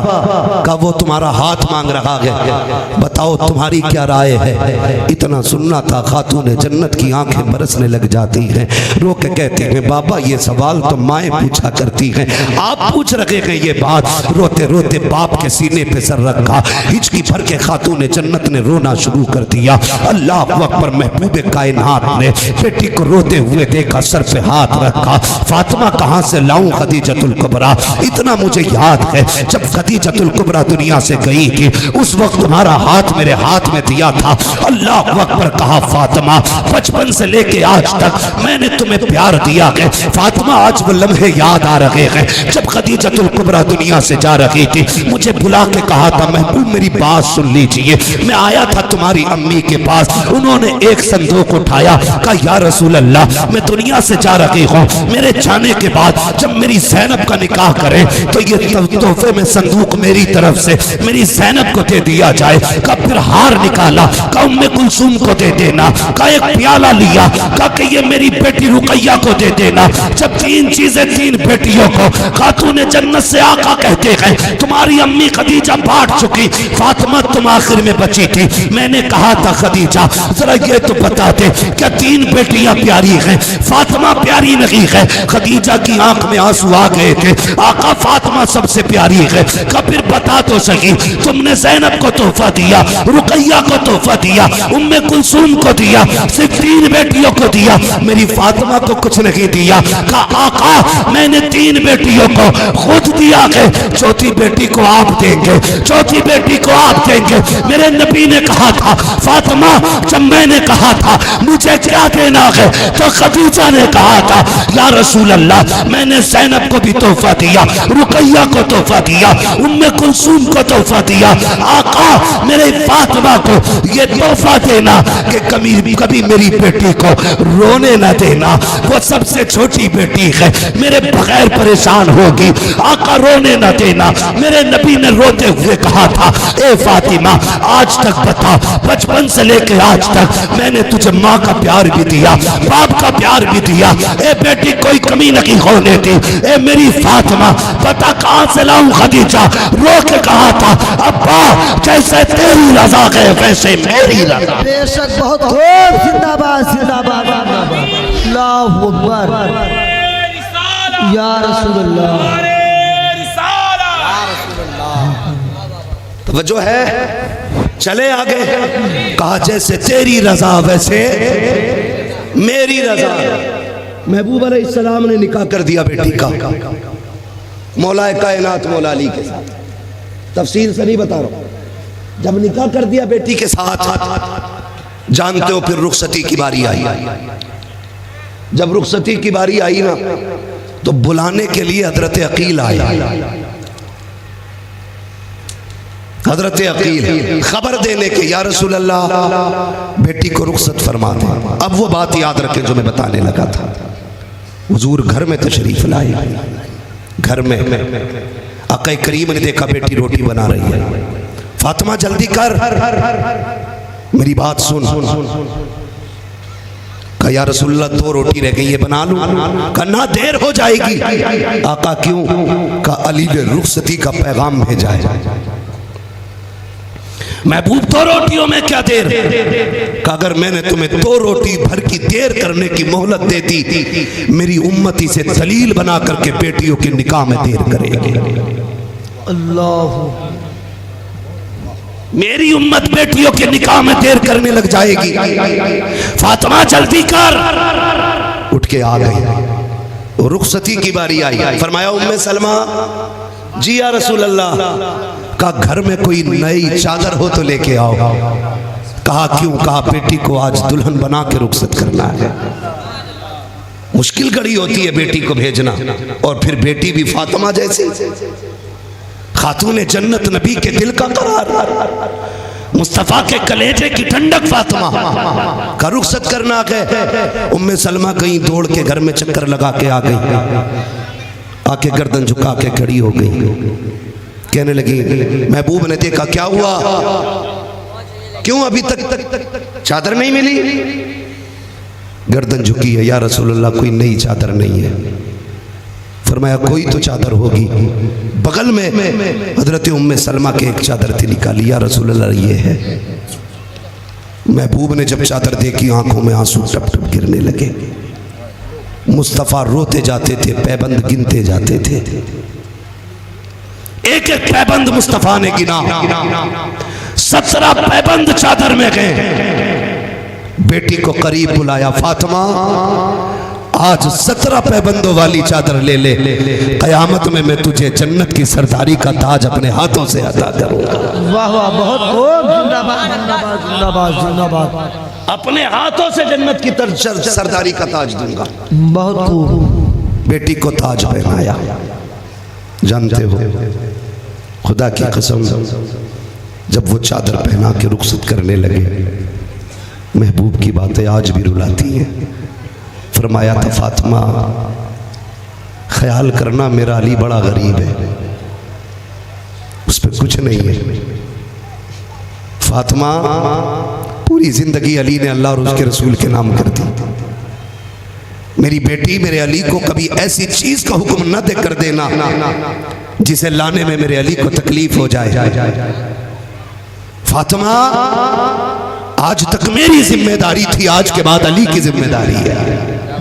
का वो तुम्हारा हाथ मांग रहा है, बताओ तुम्हारी क्या राय है? इतना सुनना था, खातून जन्नत की आंखें बरसने लग जाती हैं, रो के कहती हैं बाबा ये सवाल तो माएँ पूछा करती हैं, आप पूछ रहे हैं ये बात। रोते रोते बाप के सीने पे सर रखा, हिचकी भर के खातून जन्नत ने रोना शुरू कर दिया। अल्लाह अकबर, महबूब कायनात ने बेटी को रोते हुए देखा, सर पे हाथ रखा। फातिमा कहाँ से लाऊं खदीजतुल कुबरा? इतना मुझे याद है जब खदीजतुल कुबरा दुनिया से गई थी, उस वक्त तुम्हारा हाथ मेरे हाथ में दिया था। अल्लाह अकबर कहा, फातिमा बचपन से लेके आज तक मैंने तुम्हें प्यार दिया है। फातिमा आज वो लम्हे याद आ रहे हैं जब खदीजतुल कुबरा दुनिया से जा रही थी, मुझे बुला के कहा था महबूब मेरी बात सुन लीजिए। मैं आया था तुम्हारी अम्मी के पास, उन्होंने एक संदूक उठाया, कहा या रसूल अल्लाह मैं दुनिया से जा रही हूँ, मेरे जाने के बाद जब मेरी ज़ैनब का निकाह करें तो ये तोहफे में संदूक मेरी तरफ से मेरी ज़ैनब को दे दिया जाए। का फिर हार निकाला, का उम्मे कुलसूम को दे देना, का एक प्याला लिया, का कि ये मेरी बेटी रुकैया को दे देना। जब तीन चीजें तीन बेटियों को खातून जन्नत से आका कहते हैं, तुम्हारी अम्मी खदीजा बांट चुकी, फातिमा तुम आखिर में बची थी। मैंने कहा था खदीजा जरा ये तो बता दे क्या तीन बेटियां प्यारी हैं, फातिमा प्यारी नहीं है? खदीजा की आंख में आंसू आ गए थे, आका फातिमा सबसे प्यारी है। का फिर बता तो सही, तुमने ज़ैनब को तोहफा दिया, रुकैया को तोहफा दिया, उम्मे कुलसूम को दिया, सिर्फ तीन बेटियों को दिया, मेरी फातिमा को कुछ नहीं दिया। का आका मैंने तीन बेटियों को खुद दिया है, चौथी बेटी को आप देंगे, चौथी बेटी को आप देंगे। मेरे नबी ने कहा था फातिमा, जब मैंने कहा था मुझे क्या देना है तो खदीजा ने कहा था या रसूल अल्लाह मैंने ज़ैनब को भी तोहफा दिया, रुकैया को तोहफा दिया, उम्मे कुलसूम को तोहफा दिया। आका मेरे फातिमा को ये तोहफा देना कि कभी मेरी बेटी को रोने न देना, वो सबसे छोटी बेटी है, मेरे बगैर परेशान होगी, आका रोने न देना। मेरे नबी ने रोते हुए कहा था ए फातिमा आज तक बता, बचपन से लेकर आज तक मैंने तुझे माँ का प्यार भी दिया, बाप का प्यार भी दिया, ए बेटी कोई कमी नहीं होने दी। ए मेरी फातिमा पता कहाँ से लाऊं? खदीजा रो के कहा था अब्बा जैसे तेरी रजा है वैसे मेरी रजा। बेशक बहुत खूब, जिंदाबाद जिंदाबाद अल्लाहू अकबर या रसूलुल्लाह। तवज्जो है, चले आगे। कहा जैसे तेरी रजा वैसे मेरी रजा। महबूब अलैहिस्सलाम ने निकाह कर दिया बेटी का मौलाए कायनात मौला अली के साथ। तफसील से नहीं बता रहा हूं। जब निकाह कर दिया बेटी के साथ, जानते हो फिर रुखसती की बारी आई। जब रुखसती की बारी आई ना तो बुलाने के लिए हजरत अकील आए। हजरत अकील खबर देने के या रसूल अल्लाह बेटी को रुखसत फरमा दे। अब वो बात याद रखें जो मैं बताने लगा था। हुजूर घर में तशरीफ लाए, घर में आका करीम ने देखा बेटी रोटी बना रही है। फातिमा जल्दी कर, मेरी बात सुन। कहा या रसूलल्लाह दो रोटी रह गई है, बना लूं? कहा ना देर हो जाएगी। आका क्यों? कहा अली ने रुखसती का पैगाम भेजा है। महबूब दो रोटियों में क्या देर? कहा अगर मैंने तुम्हें दो रोटी भर की देर करने की मोहलत दे दी, मेरी उम्मती से दलील बना करके बेटियों के निकाह में देर करेगी। अल्लाह, मेरी उम्मत बेटियों के निकाह में देर करने लग जाएगी। फातिमा जल्दी कर। उठ के आ गई। रुखसती की बारी आई। फरमाया उम्मे सलमा जी या रसूल अल्लाह। का घर में कोई नई चादर हो तो लेके आओ। कहा क्यों? कहा बेटी को आज दुल्हन बना के रुखसत करना है। मुश्किल घड़ी होती है बेटी को भेजना, और फिर बेटी भी फातिमा जैसी। खातून जन्नत, नबी के दिल का करार, मुस्तफ़ा के कलेजे की ठंडक फातिमा का रुखसत करना आ गए। उम्मे सलमा कहीं दौड़ के घर में चक्कर लगा के आ गई, आके गर्दन झुका के खड़ी हो गई, कहने लगी महबूब ने देखा क्या हुआ, क्यों अभी तक चादर नहीं मिली? गर्दन झुकी है, या रसूलुल्लाह कोई नई चादर नहीं है। फरमाया कोई तो चादर होगी। बगल में हजरत उम्मे सलमा के एक चादर थी, निकाली, या रसूलुल्लाह ये है। महबूब ने जब चादर देखी आंखों में आंसू टप टप गिरने लगे। मुस्तफ़ा रोते जाते थे, पैबंद गिनते जाते थे, एक एक पैबंद मुस्तफ़ा ने गिना। 17 पैबंद चादर में गए। बेटी को करीब बुलाया, फातिमा आज 17 पैबंदों वाली चादर ले ले, कयामत में मैं तुझे जन्नत की सरदारी का ताज अपने हाथों से अता करूंगा। वाह वाह, बहुत खूब, जिंदाबाद जिंदाबाद जिंदाबाद जिंदाबाद। अपने हाथों से जन्नत की सरदारी का ताज दूंगा। बहुत खूब। बेटी को ताज पहनाया। जानते हो खुदा की कसम, जब वो चादर पहना के रुखसत करने लगे, महबूब की बातें आज भी रुलाती हैं। फरमाया था फातिमा ख्याल करना मेरा अली बड़ा गरीब है, उस पर कुछ नहीं है। फातिमा पूरी जिंदगी अली ने अल्लाह और उसके रसूल के नाम कर दी। मेरी बेटी मेरे अली को कभी ऐसी चीज का हुक्म न दे कर देना जिसे लाने में मेरे अली को तकलीफ हो जाए। फातिमा आज तक मेरी जिम्मेदारी थी, आज के बाद अली की जिम्मेदारी है।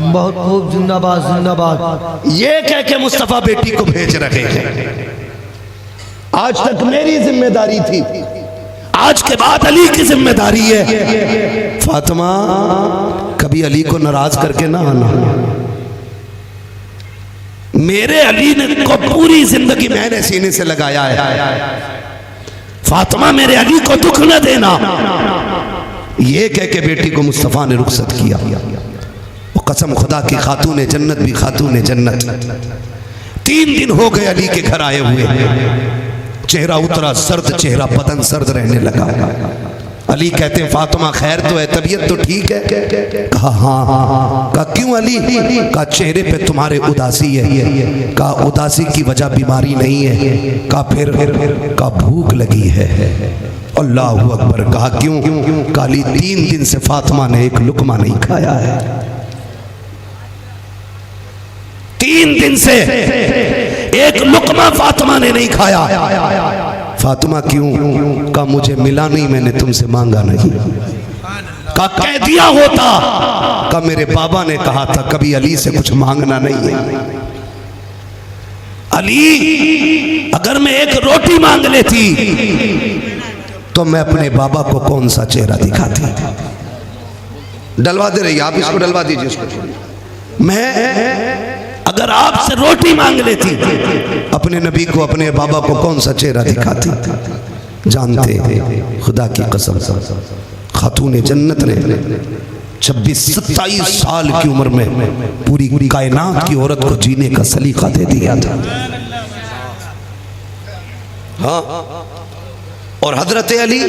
बहुत खूब, जिंदाबाद जिंदाबाद। ये कह के मुस्तफा बेटी को भेज रहे हैं, आज तक मेरी जिम्मेदारी थी, आज के बाद अली की जिम्मेदारी है। फातिमा कभी अली को नाराज करके ना आना। मेरे अली ने को पूरी जिंदगी मैंने सीने से लगाया है। फातिमा मेरे अली को दुख न देना। ये कह के बेटी को मुस्तफ़ा ने रुखसत किया। वो कसम खुदा की खातून जन्नत भी खातून जन्नत। 3 दिन हो गए अली के घर आए हुए, चेहरा उतरा सर्द, चेहरा बदन सर्द रहने लगा। अली कहते हैं फातिमा खैर तो है, तबीयत तो ठीक है? कहा हाँ। कहा क्यों अली? कहा चेहरे पे तुम्हारे उदासी है। कहा उदासी की वजह बीमारी नहीं है। कहा फिर? कहा भूख लगी है। अल्लाहु अकबर। कहा क्यों? कहा अली 3 दिन से फातिमा ने एक लुकमा नहीं खाया है। 3 दिन से एक लुकमा फातिमा ने नहीं खाया। फातिमा क्यों? कहा मुझे मिला नहीं, मैंने तुमसे मांगा नहीं। कहा कह दिया होता। कहा मेरे बाबा ने कहा था कभी अली से कुछ मांगना नहीं है। अली अगर मैं एक रोटी मांग लेती तो मैं अपने बाबा को कौन सा चेहरा दिखाती? डलवा दे रही, आप इसको डलवा दीजिए उसको। मैं अगर आपसे रोटी मांग लेती अपने नबी को, अपने बाबा को कौन सा चेहरा दिखाती? जानते खुदा की कसम खातून जन्नत ने 26-27 साल की उम्र में पूरी कायनात की औरत को जीने का सलीका दे दिया था। हाँ, और हजरत अली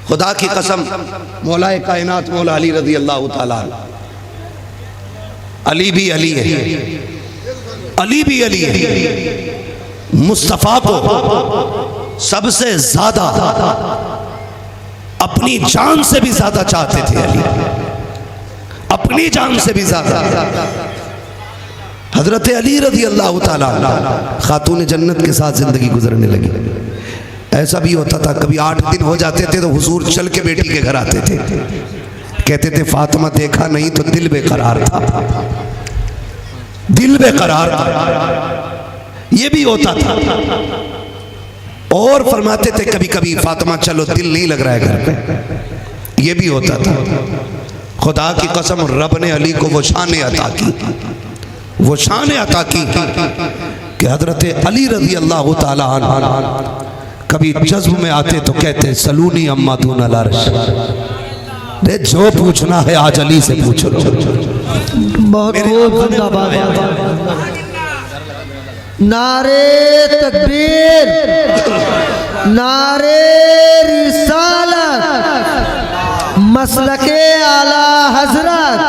खुदा की कसम मौलाए कायनात मौला अली रज़ी अल्लाह ताला, अली भी अली है, अली भी अली है। मुस्तफ़ा को सबसे ज्यादा अपनी जान से भी ज्यादा चाहते थे अली, अपनी जान से भी ज्यादा। हजरत अली रज़ी अल्लाह ताला खातून जन्नत के साथ जिंदगी गुजरने लगी। ऐसा भी होता था कभी 8 दिन हो जाते थे तो हुजूर चल के बेटी के घर आते थे, कहते थे फातिमा देखा नहीं तो दिल बेकरार था, दिल बेकरार था। ये भी होता था। और फरमाते थे कभी कभी फातिमा चलो दिल नहीं लग रहा है घर पे, ये भी होता था। खुदा की कसम रब ने अली को वो शान अता की, वो शान अता की कि हजरत अली रज़ी अल्लाह ताला अन्हु कभी जज्ब में आते तो कहते सलूनी अम्मा दून अल अर्श, जो पूछना है आज अली से पूछ लो। बहुत खूब, जिंदाबाद। नारे तकबीर, नारे रिसालत, मसलके आला हजरत,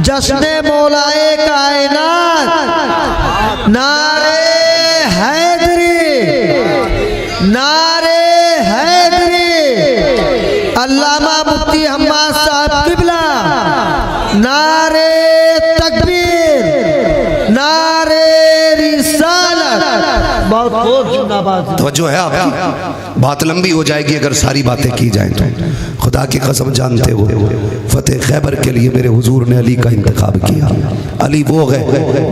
जश्न मौलाए कायनात, नारे हैदरी, नारे हैदरी, अल्लामा मुफ्ती हम्माद साहब किबला, नारे तकबीर, नारे रिसालत। बहुत खूब जिंदाबाद। तवज्जो है आपकी? बात लंबी हो जाएगी अगर सारी बातें की जाएं तो। खुदा की कसम जानते हो फतेह खैबर के लिए मेरे हुजूर ने अली का इंतखाब किया। अली वो है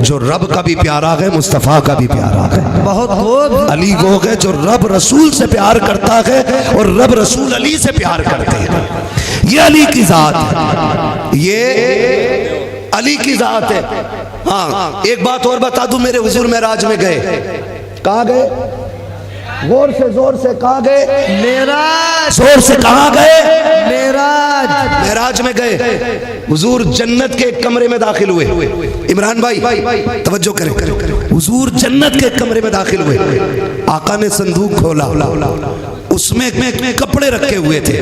जो रब का भी प्यारा है, मुस्तफ़ा का भी प्यारा है। बहुत खूब। अली वो है जो रब रसूल से प्यार करता है और रब रसूल अली से प्यार करते हैं। ये अली की जात है, ये अली की जात है। हाँ, एक बात और बता दूं, मेरे हुजूर मेराज में गए, कहाँ गए? जोर से कहाँ गए? मेराज। जोर से कहाँ गए? मेराज। मेराज में गए। हुजूर जन्नत के एक कमरे में दाखिल हुए। इमरान भाई तवज्जो करें। हुजूर जन्नत के एक कमरे में दाखिल हुए। आका ने संदूक खोला, उसमें कपड़े रखे हुए थे।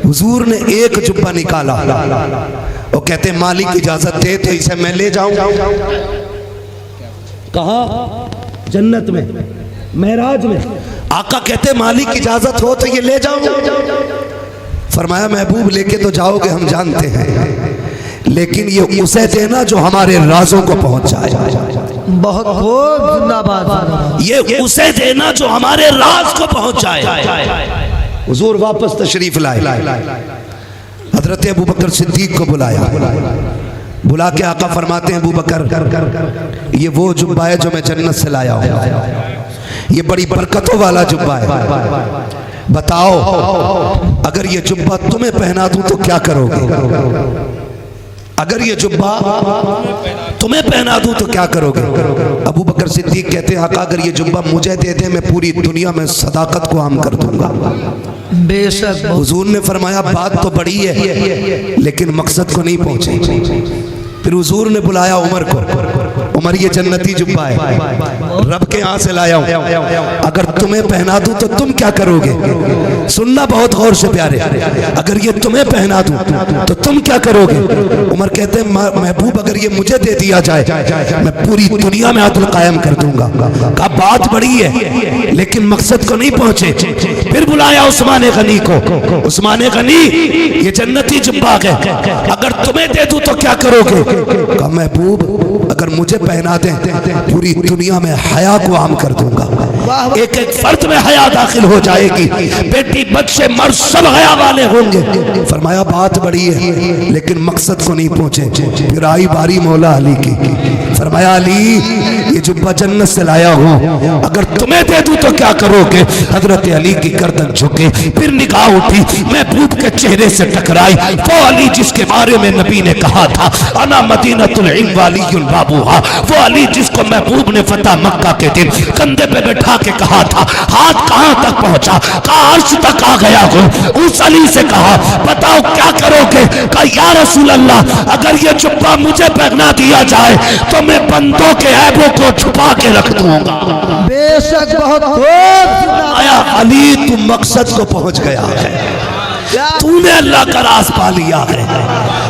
हुजूर ने एक जुब्बा निकाला। वो कहते मालिक इजाजत दे तो इसे मैं ले जाऊं। कहाँ? जन्नत में, मेराज में। आका कहते मालिक इजाजत हो तो ये ले जाऊं। फरमाया महबूब लेके तो जाओगे हम जानते हैं, लेकिन ये उसे देना जो हमारे राजों को पहुंचाए। बहुत खूब जिंदाबाद। ये उसे देना जो हमारे राज को पहुंचाए। हुजूर वापस तशरीफ लाए। हजरत अबू बकर सिद्दीक को बुलाया। बुला के आका फरमाते हैं अबू बकर, ये वो जुब्बा है जो मैं जन्नत से लाया हूं, ये बड़ी बरकतों वाला जुब्बा है। बताओ अगर ये जुब्बा तुम्हें पहना दूं तो क्या करोगे? अगर ये जुब्बा तुम्हें पहना दूं तो क्या करोगे? अबू बकर सिद्दीक कहते हैं आका अगर ये जुब्बा मुझे दे दे मैं पूरी दुनिया में सदाकत को आम कर दूंगा। बेशक। हुजूर ने फरमाया बात तो बड़ी है लेकिन मकसद को नहीं पहुंचे। फिर हुजूर ने बुलाया उमर को। उमर ये जन्नती जुब्बा है, रब के यहाँ से लाया हूं, अगर तुम्हें पहना दूं तो तुम क्या करोगे? सुनना बहुत गौर से प्यारे, अगर ये तुम्हें पहना दूं तो तुम क्या करोगे? उमर कहते हैं महबूब अगर ये मुझे दे दिया जाए मैं पूरी दुनिया में अदल कायम कर दूंगा। कहा बात बड़ी है लेकिन मकसद को नहीं पहुंचे। फिर बुलाया उस्मान गनी को। उस्मान गनी ये जन्नती जुब्बा है, अगर तुम्हें दे दूं तो क्या करोगे? कहा महबूब अगर मुझे पहना दें पूरी दुनिया में हया को आम कर दूंगा। एक एक फर्द में हया दाखिल हो जाएगी, बेटी बच्चे मर्द सब हया वाले होंगे। फरमाया बात बड़ी है लेकिन मकसद को नहीं पहुंचे। फिर आई बारी मौला अली की। फरमाया अली ये जुब्बा जन्नत से लाया हूं, अगर तुम्हें दे दूं तो क्या करोगे? हजरत अली की गर्दन झुके, फिर निगाह उठी, महबूब के चेहरे से टकराई। वो अली जिसके बारे में नबी ने कहा था अना मदीनतुल इल्म वालियुल बाबूहा, वो अली जिसको महबूब ने फतह मक्का के दिन कंधे पे बैठा के कहा था हाथ कहां तक पहुंचा? कहा अर्श तक आ गया हूं। उस अली से कहा बताओ क्या करोगे? कहा या रसूल अल्लाह अगर ये जुब्बा मुझे पहना दिया जाए तो मैं बंदों के ऐबों को छुपा के रख दूंगा। बेशक। बहुत खूब। आया अली तू मकसद को पहुंच गया है, तूने अल्लाह का राज पा लिया है।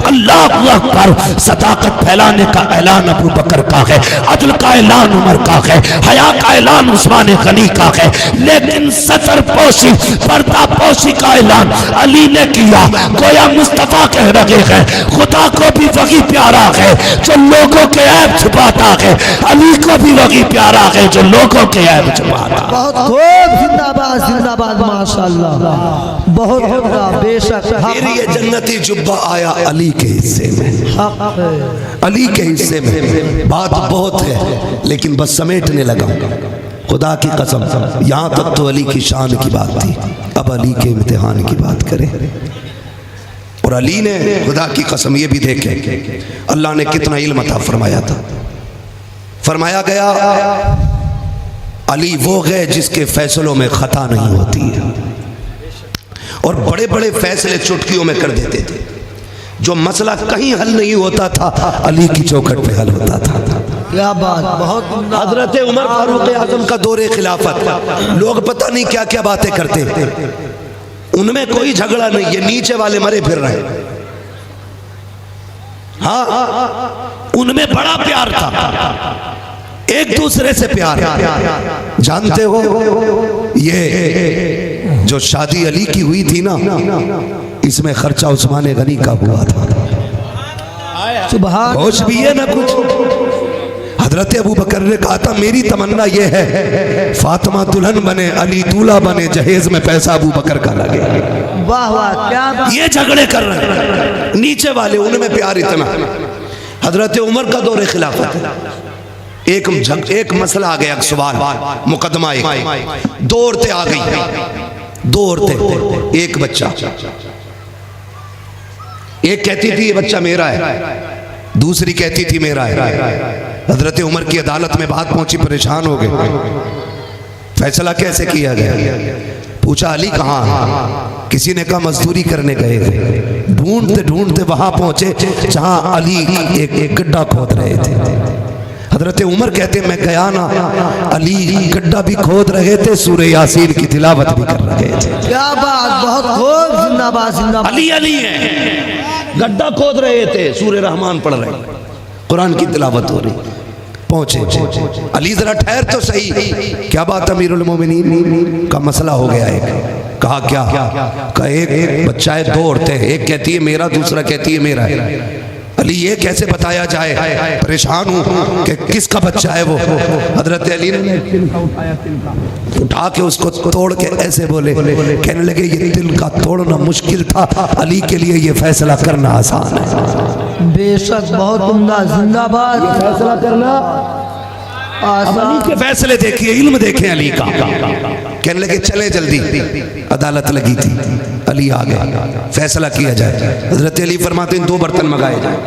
अल्लाह अकबर। सदाकत फैलाने का ऐलान अबू बकर का है, अदल का ऐलान उमर का है, हया का ऐलान उस्मान गनी का है, लेकिन सतर पोशी पर्दा पोशी का ऐलान अली ने किया। गोया मुस्तफा कह रहे हैं खुदा को भी वही प्यारा है जो लोगों के ऐब छुपाता है, अली को भी वही प्यारा है जो लोगों के ऐब छुपाता है। बहुत खूब। जिंदाबाद जिंदाबाद माशाल्लाह। बहुत होगा। बेशक। फिर ये जन्नती जुब्बा आया अली के हिस्से में। अली के हिस्से में बात बहुत है लेकिन बस समेटने लगा। खुदा की कसम यहां तक तो अली की शान की बात थी, अब अली के इम्तिहान की बात करें। और अली ने खुदा की कसम ये भी देखे अल्लाह ने कितना इल्म अता फरमाया था। फरमाया गया अली वो है जिसके फैसलों में खता नहीं होती है, और बड़े बड़े फैसले चुटकियों में कर देते थे। जो मसला कहीं हल नहीं होता था अली की चौखट पे हल होता था। क्या बात, बहुत उम्दा। हजरत उमर फारूक आजम का दौरे खिलाफत, लोग पता नहीं क्या क्या बातें करते थे, उनमें कोई झगड़ा नहीं, ये नीचे वाले मरे फिर रहे। हाँ, उनमें बड़ा प्यार था, एक दूसरे से प्यार। जानते हो ये जो शादी अली की हुई थी ना, इसमें खर्चा उस्मान गनी का हुआ था। सुभान, होश भी है ना कुछ। हजरत अबू बकर ने कहा था मेरी तमन्ना ये है फातिमा दुल्हन बने, अली दूल्हा बने, जहेज में पैसा अबू बकर का लगे। वाह वाह, क्या बात। ये झगड़े कर रहे हैं नीचे वाले, उनमें प्यार इतना। हजरत उमर का दौरे खिलाफत, एक मसला आ गया, सवाल मुकदमा, एक दो औरतें आ गई, दो औरतें, एक बच्चा, एक कहती थी ये बच्चा मेरा है, दूसरी कहती थी मेरा है। हजरत उमर की अदालत में बात पहुंची, परेशान हो गए, फैसला कैसे किया गया। पूछा अली कहाँ है, किसी ने कहा मजदूरी करने गए थे। ढूंढते ढूंढते वहां पहुंचे जहां अली एक गड्ढा खोद रहे थे। हजरत उमर कहते मैं गया ना, अली गड्ढा भी खोद रहे थे, सूरह यासीन की तिलावत भी कर रहे थे। क्या बात, बहुत खूब, जिंदाबाद जिंदाबाद। अली अली है, गड्ढा खोद रहे थे, सूरह रहमान पढ़ रहे, कुरान की तिलावत हो रही। पहुंचे, अली जरा ठहर तो सही, क्या बात अमीरुल मोमिनीन का मसला हो गया एक। कहा क्या, कहा एक बच्चा है, दो औरतें, एक कहती है मेरा, दूसरा कहती है मेरा है। अली ये कैसे बताया जाए, परेशान हूँ कि किसका बच्चा है वो। हजरत अली ने तिल का उठाया, तिल का उठा के उसको तोड़ के ऐसे बोले, कहने लगे ये तिल का तोड़ना मुश्किल था, अली के लिए ये फैसला करना आसान है। बेशक, बहुत उम्दा, जिंदाबाद। फैसला करना अली के फैसले देखिए, इल्म देखें अली का। कहने लगे चले जल्दी, अदालत लगी थी, अली आ गए, फैसला किया जाए। हजरत अली फरमाते हैं दो बर्तन मंगाए जाए,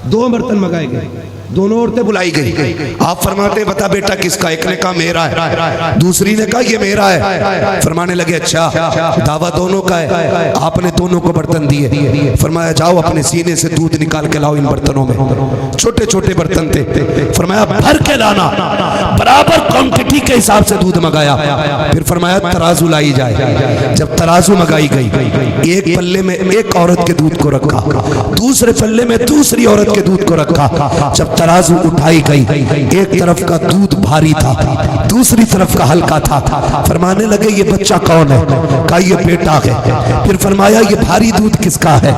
दो बर्तन मंगाए गए, दोनों औरतें बुलाई गई। आप फरमाते बता बेटा किसका, एक ने कहा मेरा है, दूसरी ने कहा ये मेरा है। फरमाने लगे अच्छा, दावा दोनों का है। आपने दोनों को बर्तन दिए, फरमाया जाओ अपने सीने से दूध निकाल के लाओ इन बर्तनों में। छोटे छोटे बर्तन थे, फरमाया भर के लाना, बराबर क्वांटिटी के हिसाब से दूध मंगाया। फिर फरमाया तराजू लाई जाए। जब तराजू मंगाई गई, एक पल्ले में एक औरत के दूध को रखा, दूसरे पल्ले में दूसरी औरत के दूध को रखा। जब तराजू उठाई गई, एक तरफ का दूध भारी था, दूसरी तरफ का हल्का था। फरमाने लगे ये बच्चा कौन है, कहा ये बेटा है। फिर फरमाया ये भारी दूध किसका है,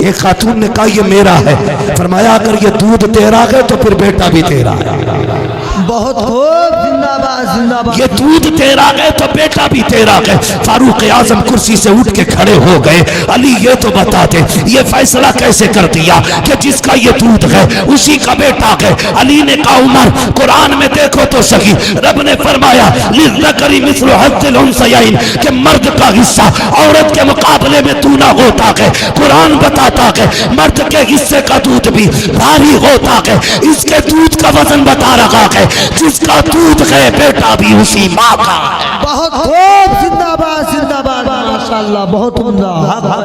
एक खातून ने कहा ये मेरा है। फरमाया अगर ये दूध तेरा है तो फिर बेटा भी तेरा है। बहुत खूब, जिंदाबाद जिंदाबाद। ये दूध तेरा है तो बेटा भी तेरा है। फारूक आजम कुर्सी से उठ के खड़े हो गए, अली ये तो बता दे ये फैसला कैसे कर दिया कि जिसका ये दूध है उसी का बेटा है। अली ने कहा उमर कुरान में देखो तो सही, रब ने फरमाया लिज़्ज़करी मिस्लु हज़्ज़िल उन्सयैन कि मर्द का हिस्सा औरत के मुकाबले में दूना होता है। कुरान बताता है मर्द के हिस्से का दूध भी भारी होता है। इसके दूध का वजन बता रहा है, जिसका दूध है बेटा भी उसी माँ का है। बहुत खूब, जिंदाबाद जिंदाबाद, माशाअल्लाह, बहुत उम्दा।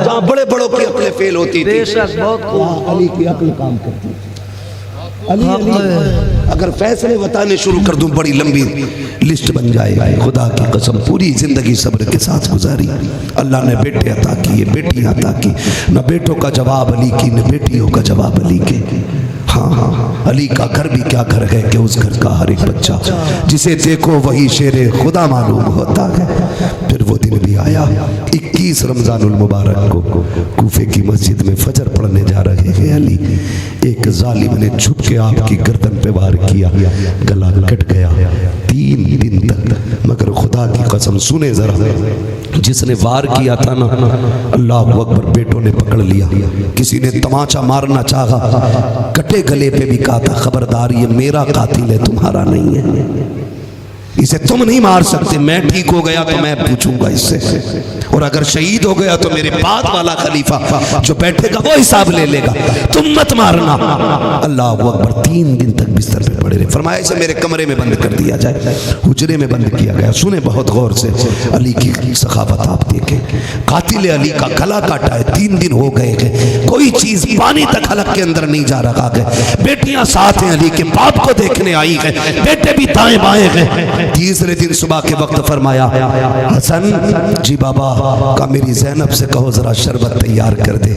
जहाँ बड़े बड़ों की अक्लें फेल होती थी, बेशक, बहुत खूब। अली की अक्ल काम करती थी। अली अगर फैसले बताने शुरू कर दूं बड़ी लंबी लिस्ट बन जाएगी। खुदा की कसम पूरी जिंदगी सब्र के साथ गुजारी, अल्लाह ने बेटे अता किए, बेटियां अता की, न बेटों का जवाब अली की, न बेटियों का जवाब अली के। हाँ, अली का घर भी क्या घर है कि उस घर का हर एक बच्चा जिसे देखो वही शेरे खुदा मालूम होता है। फिर वो दिन भी आया, 21 रमजानुल मुबारक को कूफे की मस्जिद में फजर पढ़ने जा रहे हैं अली, एक जालिम ने छुप के आपकी गर्दन पे वार किया, गला कट गया 3 दिन तक। मगर खुदा की कसम सुने जरा, जिसने वार किया था ना, अल्लाह अकबर, बेटों ने पकड़ लिया। किसी ने तमाचा मारना चाहा, कटे गले पे भी कहा था खबरदार ये मेरा कातिल है, तुम्हारा नहीं है। इसे तुम नहीं मार सकते, मैं ठीक हो गया तो मैं पूछूंगा इससे, और अगर शहीद हो गया तो मेरे बाद वाला खलीफा जो बैठेगा वो हिसाब ले लेगा, तुम मत मारना। अल्लाह अकबर। 3 दिन तक बिस्तर पे पड़े रहे। फरमाया इसे मेरे कमरे में बंद कर दिया जाए, हुजरे में बंद किया गया। सुने बहुत गौर से, अली की सखावत आप देखें। कातिल अली का गला काटा है, 3 दिन हो गए हैं, कोई चीज पानी तक हलक के अंदर नहीं जा रहा है। बेटियां साथ हैं, अली के बाप को देखने आई है, बेटे भी दाएं बाएं हैं। तीसरे दिन सुबह के वक्त फरमाया, हसन जी बाबा का मेरी ज़ैनब से कहो जरा शरबत तैयार कर दे।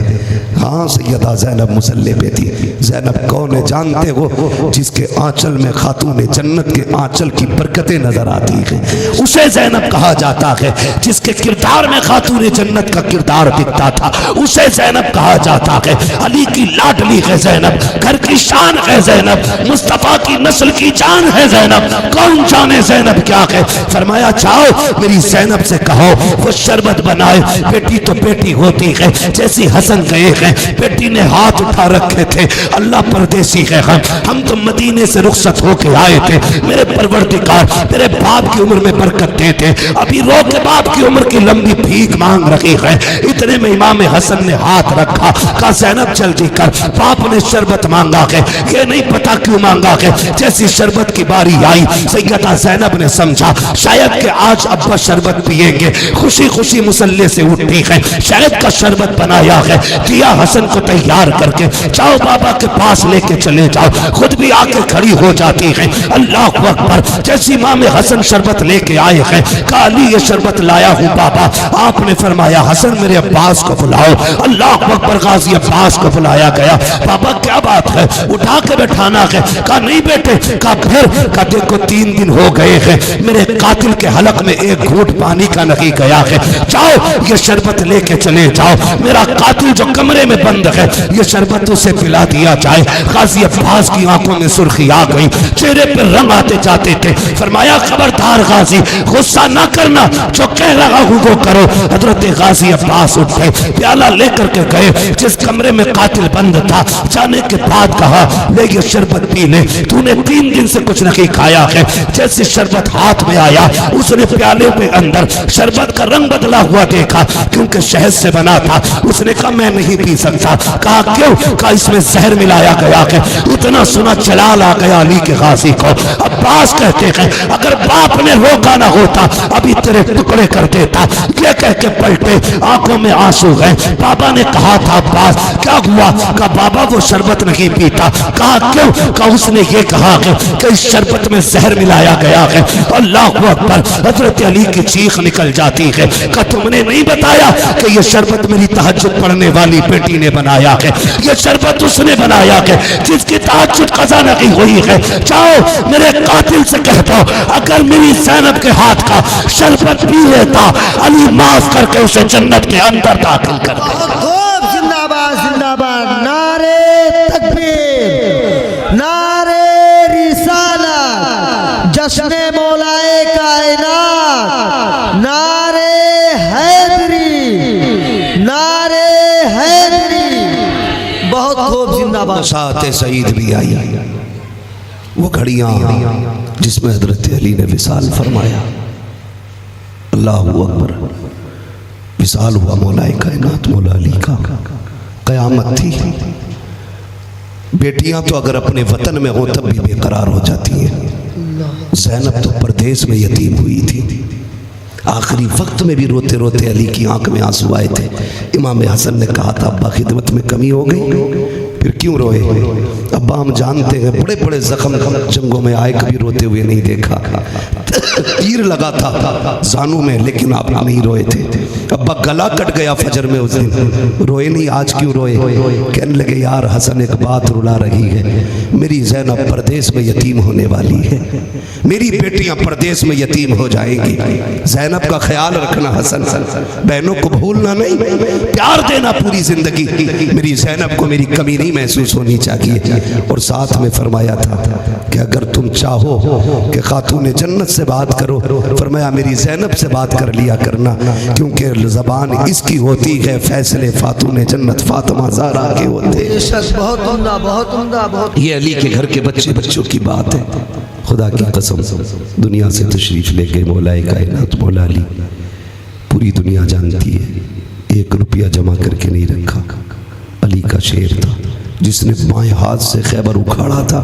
हाँ सैयदा ज़ैनब मुसल्ले पे थी। ज़ैनब कौन है जानते हो? जिसके आंचल में खातून जन्नत के आंचल की बरकतें नजर आती है, उसे ज़ैनब कहा जाता है। जिसके किरदार में खातून जन्नत का किरदार दिखता था, उसे ज़ैनब कहा जाता है। अली की लाडली है ज़ैनब, घर की शान है ज़ैनब, मुस्तफ़ा की नस्ल की जान है ज़ैनब। कौन जाने ज़ैनब क्या है? फरमाया जाओ मेरी ज़ैनब से कहो वो शरबत बनाए। बेटी तो बेटी होती है, जैसी हसन गए हैं बेटी ने हाथ उठा रखे थे, अल्लाह परदेसी है, हम तो मदीने से रुखसत होके आए थे। मेरे परवरदिगार मेरे बाप की उम्र में बरकत देते, अभी रो के बाप की उम्र की लंबी भीख मांग रही है। इतने में इमाम हसन ने हाथ रखा, कहा ज़ैनब जल्दी कर, बाप ने शरबत मांगा है। ये नहीं पता क्यों मांगा है। जैसी शरबत की बारी आई, सैयदा ज़ैनब ने समझा शायद कि आज अब्बा शरबत पिएंगे, खुशी खुशी मुसल्ले से उठी है, शायद का शरबत बनाया है, दिया हसन को तैयार करके, जाओ बाबा के पास लेके चले जाओ। खुद भी आके खड़ी हो जाती है। अल्लाह अकबर। जैसी इमाम हसन शरबत लेके आए हैं, कहा अली ये शरबत लाया हूँ बाबा। आपने फरमाया हसन मेरे अब्बास को बुलाओ। अल्लाह अकबर। गाजी अब्बास को बुलाया गया। बाबा क्या बात है? उठा के बैठाना है। कहा नहीं बेटे। कहा फिर? कहा देखो 3 दिन हो गए हैं, मेरे कातिल के हलक में एक घूंट पानी का नहीं गया है, जाओ ये शरबत लेके चले जाओ। मेरा कातिल जो कमरे में बंद है, ये शरबत उसे पिला दिया जाए। गाजी अब्बास की आंखों में सुर्खी आ गई, चेहरे पे रंग आते जाते थे। फरमाया खबरदार गाजी, गुस्सा ना करना, जो कह रहा हूँ वो करो। हजरत गाजी अब्बास उठ गए, प्याला लेकर के गए जिस कमरे में कातिल बंद था। जाने के बाद कहा ले ये शरबत पी ले, तूने 3 दिन से कुछ नहीं खाया है। जैसे शरबत हाथ में आया, उसने प्याले के अंदर शरबत का रंग बदला हुआ देखा, क्योंकि शहद से बना था। उसने कहा मैं नहीं पी सकता। कहा क्यों? कहा इसमें जहर मिलाया गया है। इतना सुना जलाल आ गया अली के गाजी को। अब्बास कहते हैं अगर बाप ने रोका ना होता अभी तेरे टुकड़े कर देता। ये कह के पलटे, आंखों में आंसू गए। बाबा ने कहा था अब्बास क्या हुआ? कहा बाबा वो शरबत नहीं पीता। कहा क्यों? कहा उसने ये कहा कि इस शरबत में जहर मिलाया गया है। अल्लाह अकबर। हजरत अली की चीख निकल जाती है। कहा तुमने नहीं बताया कि ये शरबत मेरी तहज्जुद पढ़ने वाली बेटी ने बनाया है, ये शरबत उसने बनाया है जिसकी तहज्जुद कज़ा नहीं हुई है। जाओ मेरे कातिल से कह दो अगर मेरी ज़ैनब के हाथ का शरबत पी लेता, अली माफ करके उसे जन्नत के अंदर दाखिल कर दे। जिंदाबाद जिंदाबाद। नारे तकबीर, नारे रिसालत, जश्न मौलाए कायनात, नारे हैदरी, नारे हैदरी। बहुत खूब जिंदाबाद। साथ सईद भी आई, वो घड़ियां जिसमें हजरत अली ने विसाल फरमाया। अल्लाह अकबर। विसाल हुआ मौलाए कायनात मौला अली का। कयामत थी। बेटियां तो अगर अपने वतन में हो तब भी बेकरार हो जाती हैं। ज़ैनब तो परदेश में यतीम हुई थी। आखिरी वक्त में भी रोते रोते अली की आंख में आंसू आए थे। इमाम हसन ने कहा था अब्बा खिदमत में कमी हो गई, फिर क्यों रोए? अब्बा हम जानते हैं बड़े बड़े जख्म जंगों में आए, कभी रोते हुए नहीं देखा। तीर लगा था जानू में लेकिन आप नहीं रोए थे। अब्बा गला कट गया फजर में उस दिन, रोए नहीं, आज क्यों रोए? कहने लगे यार हसन एक बात रुला रही है, मेरी ज़ैनब परदेश में यतीम होने वाली है, मेरी बेटियां परदेश में यतीम हो जाएंगी। ज़ैनब का ख्याल रखना हसन, बहनों को भूलना नहीं, प्यार देना पूरी जिंदगी। मेरी ज़ैनब को मेरी कमी नहीं महसूस होनी चाहिए। और साथ में फरमाया था कि अगर तुम चाहो कि खातून जन्नत से बात करो, फरमाया मेरी ज़ैनब से बात कर लिया करना, क्योंकि ज़बान इसकी होती है, फैसले खातून जन्नत फातिमा ज़हरा के होते हैं। बहुत उम्दा, बहुत उम्दा, बहुत। ये अली के घर के बच्चे बच्चों की बात है। खुदा की कसम दुनिया से तशरीफ़ ले गए मौलाए कायनात मौला अली। पूरी दुनिया जानती है 1 रुपया जमा करके नहीं रखा। अली का शेर था जिसने बाएं हाथ से खैबर उखाड़ा था।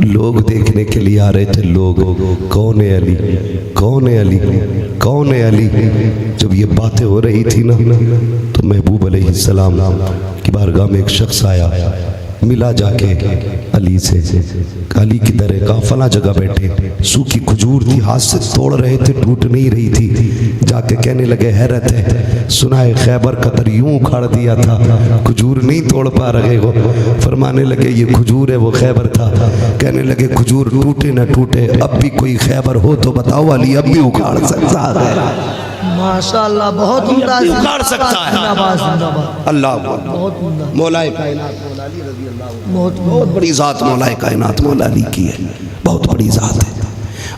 लोग देखने के लिए आ रहे थे। लोग कौन है अली, कौन है अली, कौन है अली। जब ये बातें हो रही थी ना तो महबूब अलैहिस्सलाम की बारगाह में एक शख्स आया, मिला जाके अली से। अली की दरे का फला जगह बैठे, सूखी खजूर थी, हाथ से तोड़ रहे थे, टूट नहीं रही थी। जाके कहने लगे हैरत है, सुना है खैबर कतर यूं उखाड़ दिया था, खजूर नहीं तोड़ पा रहे हो। फरमाने लगे ये खजूर है, वो खैबर था। कहने लगे खजूर टूटे न टूटे, अब भी कोई खैबर हो तो बताओ अली, अब भी उखाड़ सकता है। माशाअल्लाह, बहुत उम्दा, उखाड़ सकता है। जिंदाबाद जिंदाबाद, अल्लाह बहुत उम्दा, मौलाए कायनात मौला अली रज़ी अल्लाह, बहुत बड़ी ज़ात मौलाए कायनात मौला अली की है, बहुत बड़ी ज़ात है।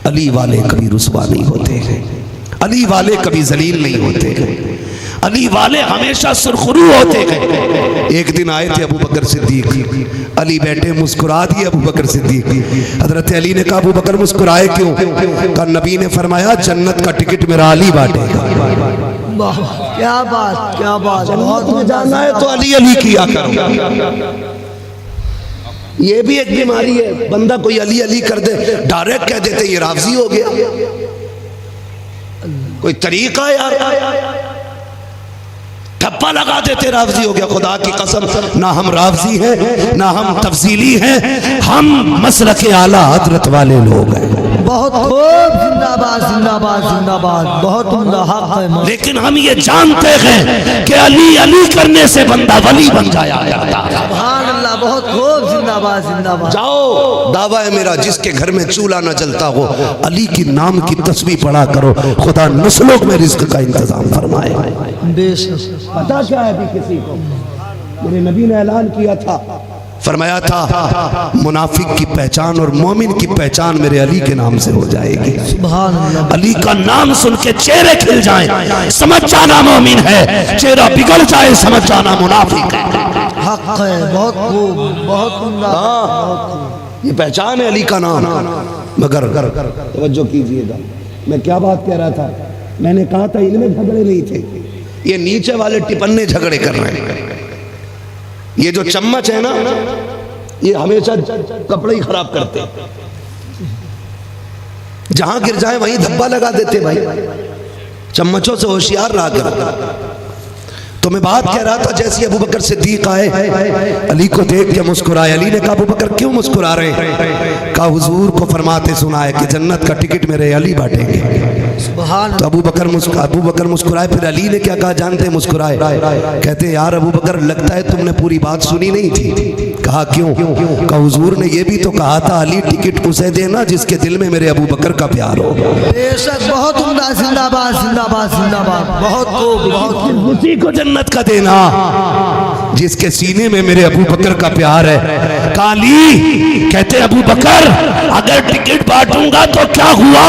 अली वाले कभी रुसवा नहीं होते हैं, अली वाले कभी जलील नहीं होते हैं, अली वाले हमेशा सुरखरू होते हैं। एक दिन आए थे अबू बकर सिद्दीक, अली बैठे, मुस्कुरा दिए अबू बकर सिद्दीक। हजरत अली ने कहा अबू बकर मुस्कुराए क्यों? कहा नबी ने फरमाया जन्नत का टिकट मेरा अली बांटेगा। वाह, क्या बात, क्या बात, बहुत जन्नत में जाना है तो अली अली किया करो। ये भी एक बीमारी है, बंदा कोई अली अली कर दे, डायरेक्ट कह देते ये राफ़ज़ी हो गया। कोई तरीका यार, ठप्पा लगा देते राफ़ज़ी हो गया। खुदा की कसम, ना हम राफ़ज़ी हैं, ना हम तफसीली हैं, हम मसलक आला हजरत वाले लोग हैं। बहुत खूब, जिंदाबाद जिंदाबाद जिंदाबाद, बहुत उम्दा हक है। लेकिन हम ये जानते हैं कि अली अली करने से बंदा वली बन जाया जाता है। सुभान अल्लाह, बहुत खूब, जिंदाबाद जिंदाबाद। जाओ, दावा है मेरा, जिसके घर में चूल्हा न जलता हो, अली की नाम की तस्बीह पढ़ा करो, खुदा नस्लों में रिज़्क़ का इंतजाम फरमाए। बेशक, पता क्या है अभी किसी को? मेरे नबी ने ऐलान किया था, फरमाया था मुनाफिक की पहचान और मोमिन की पहचान मेरे अली के नाम से हो जाएगी। सुभान अल्लाह, अली का नाम सुन के चेहरे खिल जाएं, समझ जाना मोमिन है, चेहरा बिगड़ जाए समझ जाना मुनाफिक है। हक है, बहुत खूब, बहुत उम्दा, बहुत खूब। ये पहचान है अली का नाम। मगर तवज्जो कीजिएगा, मैं क्या बात कह रहा था? मैंने कहा था इनमें झगड़े नहीं थे, ये नीचे वाले टिपन्ने झगड़े कर रहे हैं। ये जो चम्मच है ना, ये हमेशा कपड़े ही खराब करते हैं, जहां गिर जाए वहीं धब्बा लगा देते। भाई चम्मचों से होशियार रहा कर। तो मैं बात कह रहा था, जैसे अबू बकर सिद्दीक आए, अली को देख के मुस्कुराए। अली ने कहा अबू बकर क्यों मुस्कुरा रहे हैं? कहा हुजूर को फरमाते सुना है कि जन्नत का टिकट मेरे अली बांटेंगे। तो अबू बकर मुस्कुराए। फिर अली ने क्या कहा जानते? मुस्कुराए, कहते यार अबू बकर लगता है तुमने पूरी बात सुनी नहीं थी। कहा क्यों? कहा हुजूर ने ये भी तो कहा था अली टिकट उसे देना जिसके दिल में मेरे अबू बकर का प्यार हो। बेशक, बहुत उम्दा, जिंदाबाद जिंदाबाद जिंदाबाद, बहुत खूब, बहुत खूब। उसी को जन्नत का देना जिसके सीने में मेरे अबू बकर का प्यार है। काली कहते अबू बकर अगर टिकट बांटूंगा तो क्या हुआ?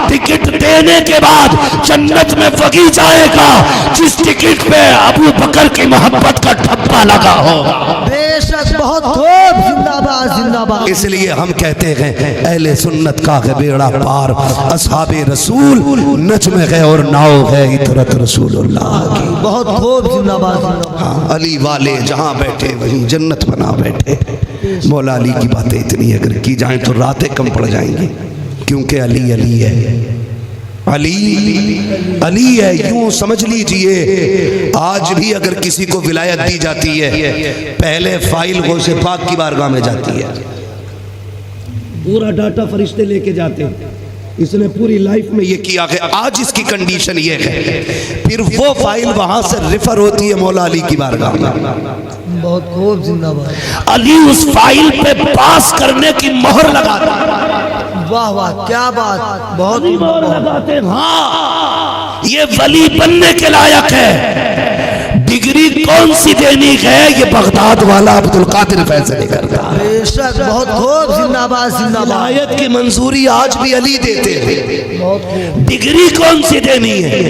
टिकट देने के बाद जन्नत में वही जाएगा जिस टिकट पे अबू बकर की मोहब्बत का ठप्पा लगा होगा। बेशक, बहुत खूब, जिंदाबाद जिंदाबाद। इसलिए हम कहते हैं अहले सुन्नत का है बेड़ा पार, असहाबे रसूल नज्म है और नाव है इतरत रसूलुल्लाह की। बहुत खूब, जिंदाबाद जिंदाबाद। हाँ, अली वाले जहाँ बैठे वहीं जन्नत बना बैठे। मौला अली की बातें इतनी अगर की जाएं तो रातें कम पड़ जाएंगी, क्योंकि अली अली है, अली अली है। यूं समझ लीजिए आज भी अगर किसी को विलायत दी जाती है, पहले फाइल गौसे पाक की बारगाह में जाती है, पूरा डाटा फरिश्ते लेके जाते हैं, इसने पूरी लाइफ में ये किया है, आज इसकी कंडीशन ये है। फिर वो फाइल वहां से रेफर होती है मौला अली की बारगाह में। बहुत खूब, जिंदाबाद। अली उस फाइल पे पास करने की मोहर लगाता है। वाह वाह, क्या बात, बहुत मोहर लगाते हैं। हाँ, ये वली बनने के लायक है। डिग्री कौन सी देनी है ये बगदाद वाला अब्दुल कादिर फैसले करता है। बेशक बहुत खूब, जिंदाबाद जिंदाबाद। विलायत की मंजूरी आज भी अली देते हैं। बहुत खूब। डिग्री कौन सी देनी है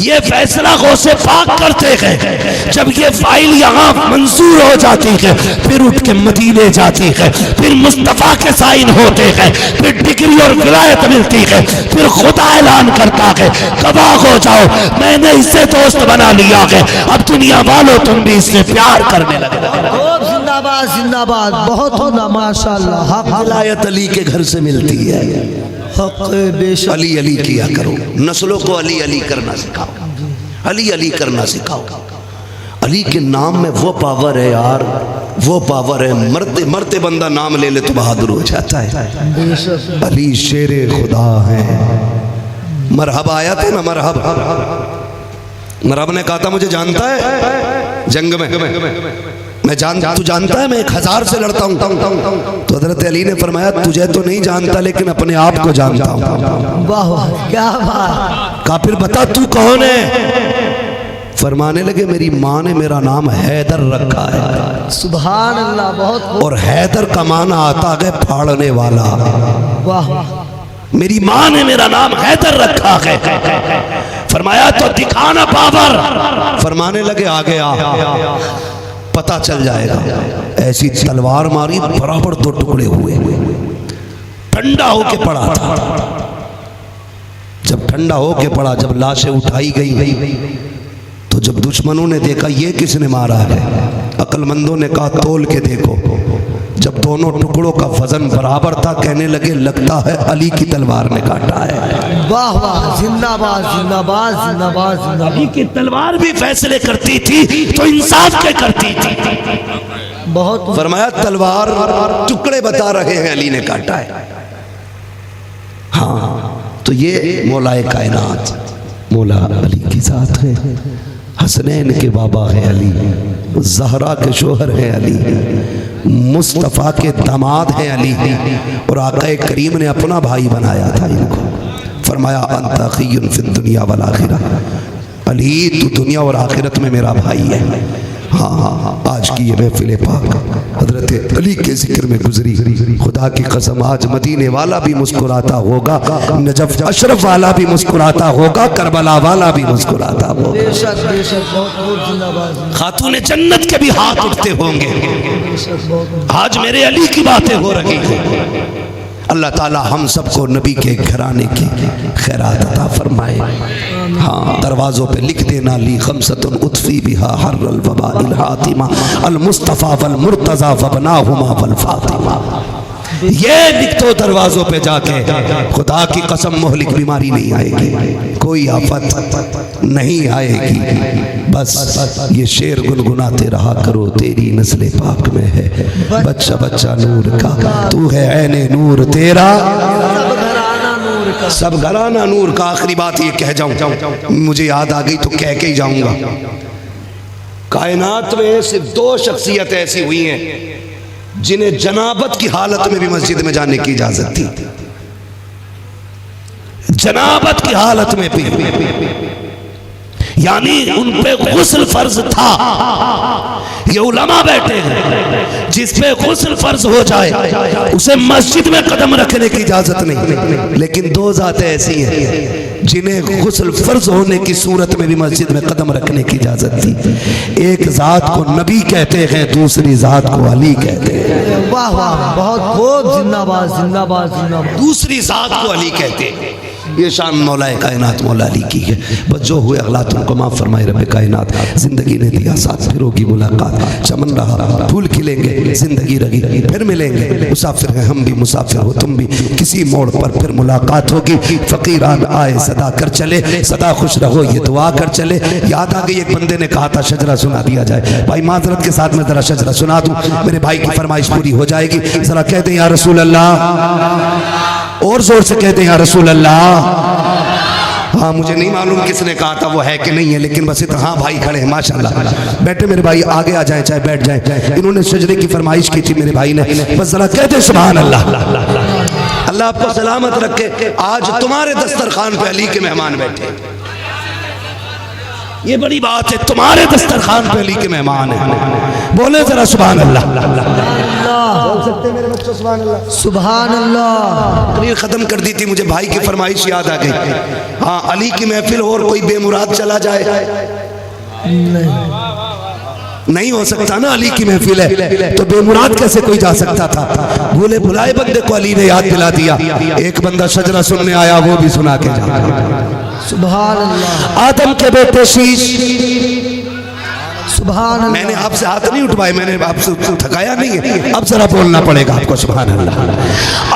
ये फैसला गौसे पाक करते हैं। जब ये फाइल यहाँ मंजूर हो जाती है फिर उठ के मदीने जाती है, फिर मुस्तफा के साइन होते हैं, फिर डिग्री और विलायत मिलती है, फिर खुदा ऐलान करता है गवाह हो जाओ मैंने इससे दोस्त बना लिया है, अब दुनिया वालों तुम भी इससे प्यार करने लगे। खूब, जिंदाबाद जिंदाबाद। बहुत होना माशाल्लाह। हक विलायत अली के घर से मिलती है। हक बेशक। अली अली किया करो, नस्लों को अली अली करना सिखाओ, अली अली करना सिखाओ। अली के नाम में वो पावर है यार, वो पावर है, मरते मरते बंदा नाम ले ले तो बहादुर हो जाता है। बेशक। अली शेरे खुदा है। मरहब आया था ना, मरहब मरहब ने कहा था मुझे जानता है जंग में मैं तू जानता है मैं 1000 से लड़ता हूँ। तो हजरत अली ने फरमाया तुझे तो नहीं जानता लेकिन अपने आप को जानता हूँ। वाह वाह, क्या बात। कहा फिर बता तू कौन है। फरमाने लगे मेरी माँ ने मेरा नाम हैदर रखा है। सुभान अल्लाह। बहुत खूब। और हैदर का माना आता है फाड़ने वाला। वाह। मेरी माँ ने मेरा नाम हैदर रखा है। फरमाया तो दिखाना पावर। फरमाने लगे आगे आ पता चल जाएगा। ऐसी तलवार मारी बराबर 2 टुकड़े हुए। ठंडा होके पड़ा था। जब ठंडा होके पड़ा, जब लाशें उठाई गई तो जब दुश्मनों ने देखा ये किसने मारा है, अक्लमंदों ने कहा तोल के देखो। जब दोनों टुकड़ों का वजन बराबर था कहने लगे लगता है अली की तलवार ने काटा है। वाह वाह, जिंदाबाद जिंदाबाद जिंदाबाद जिंदाबाद। अली की तलवार भी फैसले करती थी तो इंसाफ के करती थी। बहुत। फरमाया तलवार टुकड़े बता रहे हैं अली ने काटा है। हाँ तो ये मौलाए कायनात मौला अली की जात है। हसनैन के बाबा है अली, जहरा के शोहर है अली, मुस्तफ़ा के दामाद हैं अली, और आका करीम ने अपना भाई बनाया था इनको। फरमाया अंत अखीयुन फिद दुनिया वल आखिरा, अली तू दुनिया और आखिरत में मेरा भाई है। हाँ आज की ये महफिल पाक हजरत अली के जिक्र में गुजरी। खुदा की कसम आज मदीने वाला भी मुस्कुराता होगा, नजफ अशरफ वाला भी मुस्कुराता होगा, करबला वाला भी मुस्कुराता होगा। बेशक बेशक। बहुत खूब, जिंदाबाद। खातून जन्नत के भी हाथ उठते होंगे। बेशक। बहुत। आज मेरे अली की बातें हो रही हैं। अल्लाह ताला हम सबको नबी के घराने की खैरात अता फरमाए। हाँ दरवाज़ों पे लिख देना ली खमसतुन उतफी बिहा हर्रल वबाइल हातिमा अल मुस्तफ़ा वल मुर्तज़ा वबनाहुमा वल फातिमा। ये लिख दो दरवाज़ों पे जाके, खुदा की कसम मोहलिक बीमारी नहीं आएगी, कोई आफत नहीं आएगी। बस ये शेर गुनगुनाते रहा करो तेरी नस्ल पाक में है बच्चा बच्चा नूर का, तू है ऐने नूर तेरा सब घराना नूर का। आखिरी बात ये कह जाऊं, मुझे याद आ गई तो कह के ही जाऊंगा। कायनात में सिर्फ 2 शख्सियत ऐसी हुई हैं जिन्हें जनाबत की हालत में भी मस्जिद में जाने की इजाजत थी। जनाबत की हालत में भी, यानी उन पे गुस्ल फर्ज था। ये उलमा बैठे हैं जिस पे गुस्ल फर्ज हो जाए उसे मस्जिद में कदम रखने की इजाजत नहीं। लेकिन 2 जातें ऐसी हैं जिन्हें गुस्ल फर्ज होने की सूरत में भी मस्जिद में कदम रखने की इजाजत थी। एक जात को नबी कहते हैं, दूसरी जात को अली कहते हैं। वाह वाह, बहुत खूब, जिंदाबाद जिंदाबाद जिंदाबाद। दूसरी जात को अली कहते हैं। ये शान मौलाए कायनात मौला अली की है। बस जो हुए अगला तुमको माफ़ फरमाए रब कायनात। जिंदगी ने दिया साथ, फिर होगी मुलाकात, चमन रहा फूल खिलेंगे, जिंदगी रही फिर मिलेंगे। मुसाफिर हैं हम भी, मुसाफिर हो तुम भी, किसी मोड़ पर फिर मुलाकात होगी। फकीरान आए सदा कर चले, सदा खुश रहो ये दुआ कर चले। याद आ गई एक बंदे ने कहा था शजरा सुना दिया जाए। भाई माजरत के साथ में जरा शजरा सुना दूं, मेरे भाई की फरमाइश पूरी हो जाएगी। जरा कहते हैं या रसूल अल्लाह, और जोर से कहते हैं या रसूल अल्लाह। हाँ मुझे नहीं मालूम किसने कहा था वो है कि नहीं है, लेकिन बस इतना। हाँ भाई खड़े हैं माशाल्लाह, बैठे मेरे भाई आगे आ जाए चाहे बैठ जाए। इन्होंने शजरे की फरमाइश की थी मेरे भाई ने, बस जरा कहते सुभान अल्लाह। अल्लाह आपको सलामत रखे। आज तुम्हारे दस्तरखान पे अली के मेहमान बैठे। ये बड़ी बात है, तुम्हारे दस्तरखान पे अली के मेहमान हैं। बोले जरा सुभान अल्लाह। बोल सकते हैं मेरे बच्चों सुभान अल्लाह? सुभान अल्लाह। तकरीर खत्म कर दी थी, मुझे भाई की फरमाइश याद आ गई। हाँ, अली की महफिल हो और कोई बेमुराद चला जाए नहीं हो सकता ना, अली की महफिल है तो बेमुराद कैसे कोई जा सकता था? भूले भुलाए बंदे को अली ने याद दिला दिया। एक बंदा शजरा सुनने आया, वो भी सुना के जा। सुभान अल्लाह। आदम के बेटे शीश, सुभान अल्लाह। मैंने आपसे हाथ नहीं उठवाए, मैंने आपसे थकाया नहीं है, अब जरा बोलना पड़ेगा आपको। सुभान अल्लाह।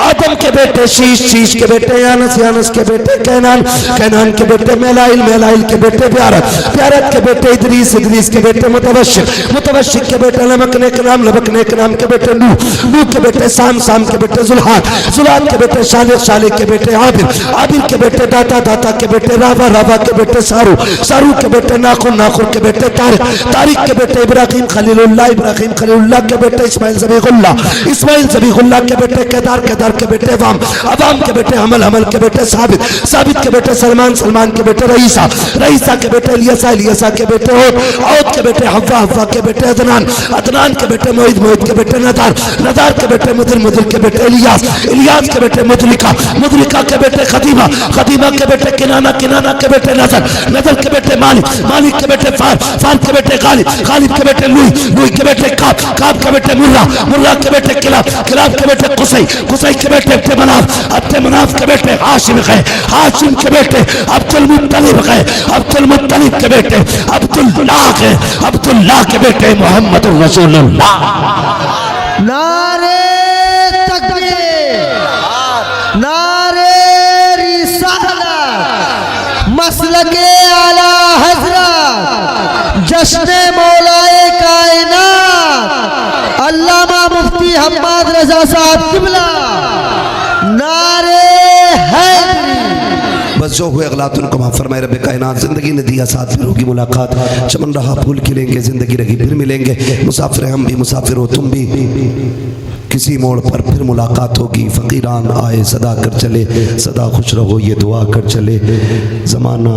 आदम के बेटे शीश, शीश के बेटे यानस, यानस के बेटे कैनान, कैनान के बेटे मेलाइल, मेलाइल के बेटे प्यारत, प्यारत के बेटे इदरीस, इदरीस के बेटे मुतवश्शिक, मुतवश्शिक के बेटे लमकने के नाम, लमकने के नाम के बेटे नूह, नूह के बेटे साम, साम के बेटे जुल्हाद, जुल्हाद के बेटे शालिक, शालिक के बेटे आबिर, आबिर के बेटे दाता, दाता के बेटे रावा, रावा के बेटे सारू, सारू के बेटे नाखुर, नाखुर के बेटे तारिक, तारिक के बेटे इब्राहिम खलीलुल्लाह, इब्राहिम खलीलुल्लाह के बेटे इस्माइल ज़बीहुल्लाह, इस्माइल ज़बीहुल्लाह के बेटे केदार, केदार के बेटे अवाम, अवाम के बेटे हमल, हमल के बेटे साबित, साबित के बेटे सलमान, सलमान के बेटे रईसा, रईसा के बेटे इलियासा, इलियासा के बेटे औद, औद के बेटे हव्वा, हव्वा के बेटे अदनान, अदनान के बेटे मोहिद, मोहिद के बेटे नदार, नदार के बेटे मुदिर, मुदिर के बेटे इलियास, इलियास के बेटे मुदलिका, मुदलिका के बेटे खदीमा, खदीमा के बेटे किनाना, किनाना के बेटे नजर, नजर के बेटे मालिक, मालिक के बेटे फार, फार के बेटे गालिब, गालिब के बेटे लुई, लुई के बेटे काब, काब के बेटे मुर्रा, मुर्रा के बेटे किलाब, किलाब के बेटे कुसई, कुसई के बेटे अब्दे मनाफ, अब्दे मनाफ के बेटे हाशिम गए, हाशिम के बेटे अब्दुल मुत्तलिब गए, अब्दुल मुत्तलिब के बेटे अब्दुल्लाह गए, अब्दुल्लाह के बेटे मोहम्मद रसूलुल्लाह। नारे तकबीर, नारे रिसालत, मसलके आला हजरत, जश्न मौलाए कायनात अल्लामा मुफ्ती हम्माद रजा साहब किबला। नारे हैदरी। बस जो हुए अगलातुल कमा फरमाए रब कायनात। जिंदगी ने दिया साथ, फिर होगी मुलाकात, चमन रहा फूल खिलेंगे, जिंदगी रही फिर मिलेंगे। मुसाफिर हम भी, मुसाफिर हो तुम भी, किसी मोड़ पर फिर मुलाकात होगी। फ़कीरान आए सदा कर चले, सदा खुश रहो ये दुआ कर चले। ज़माना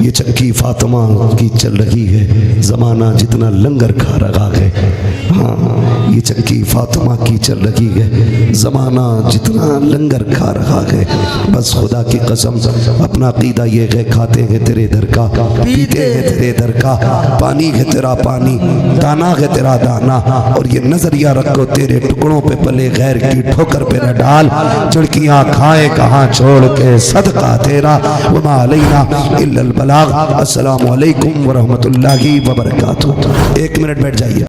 ये चक्की फातिमा की चल रही है, ज़माना जितना लंगर खा रहा है। हाँ, ये चक्की फातिमा की चल रही है, ज़माना जितना लंगर खा रहा है। बस खुदा की कसम अपना अकीदा ये है, खाते हैं तेरे दर का, पीते हैं तेरे दर का, पानी है तेरा पानी, दाना है तेरा दाना। और ये नजरिया रखो तेरे टुकड़ों पे पले गैर की ठोकर पे न डाल, चिड़कियां खाए कहाँ छोड़ के सदका तेरा। वमा अलैना इल्लल बलाग। अस्सलामु अलैकुम व रहमतुल्लाहि व बरकातुहू। 1 मिनट बैठ जाइए।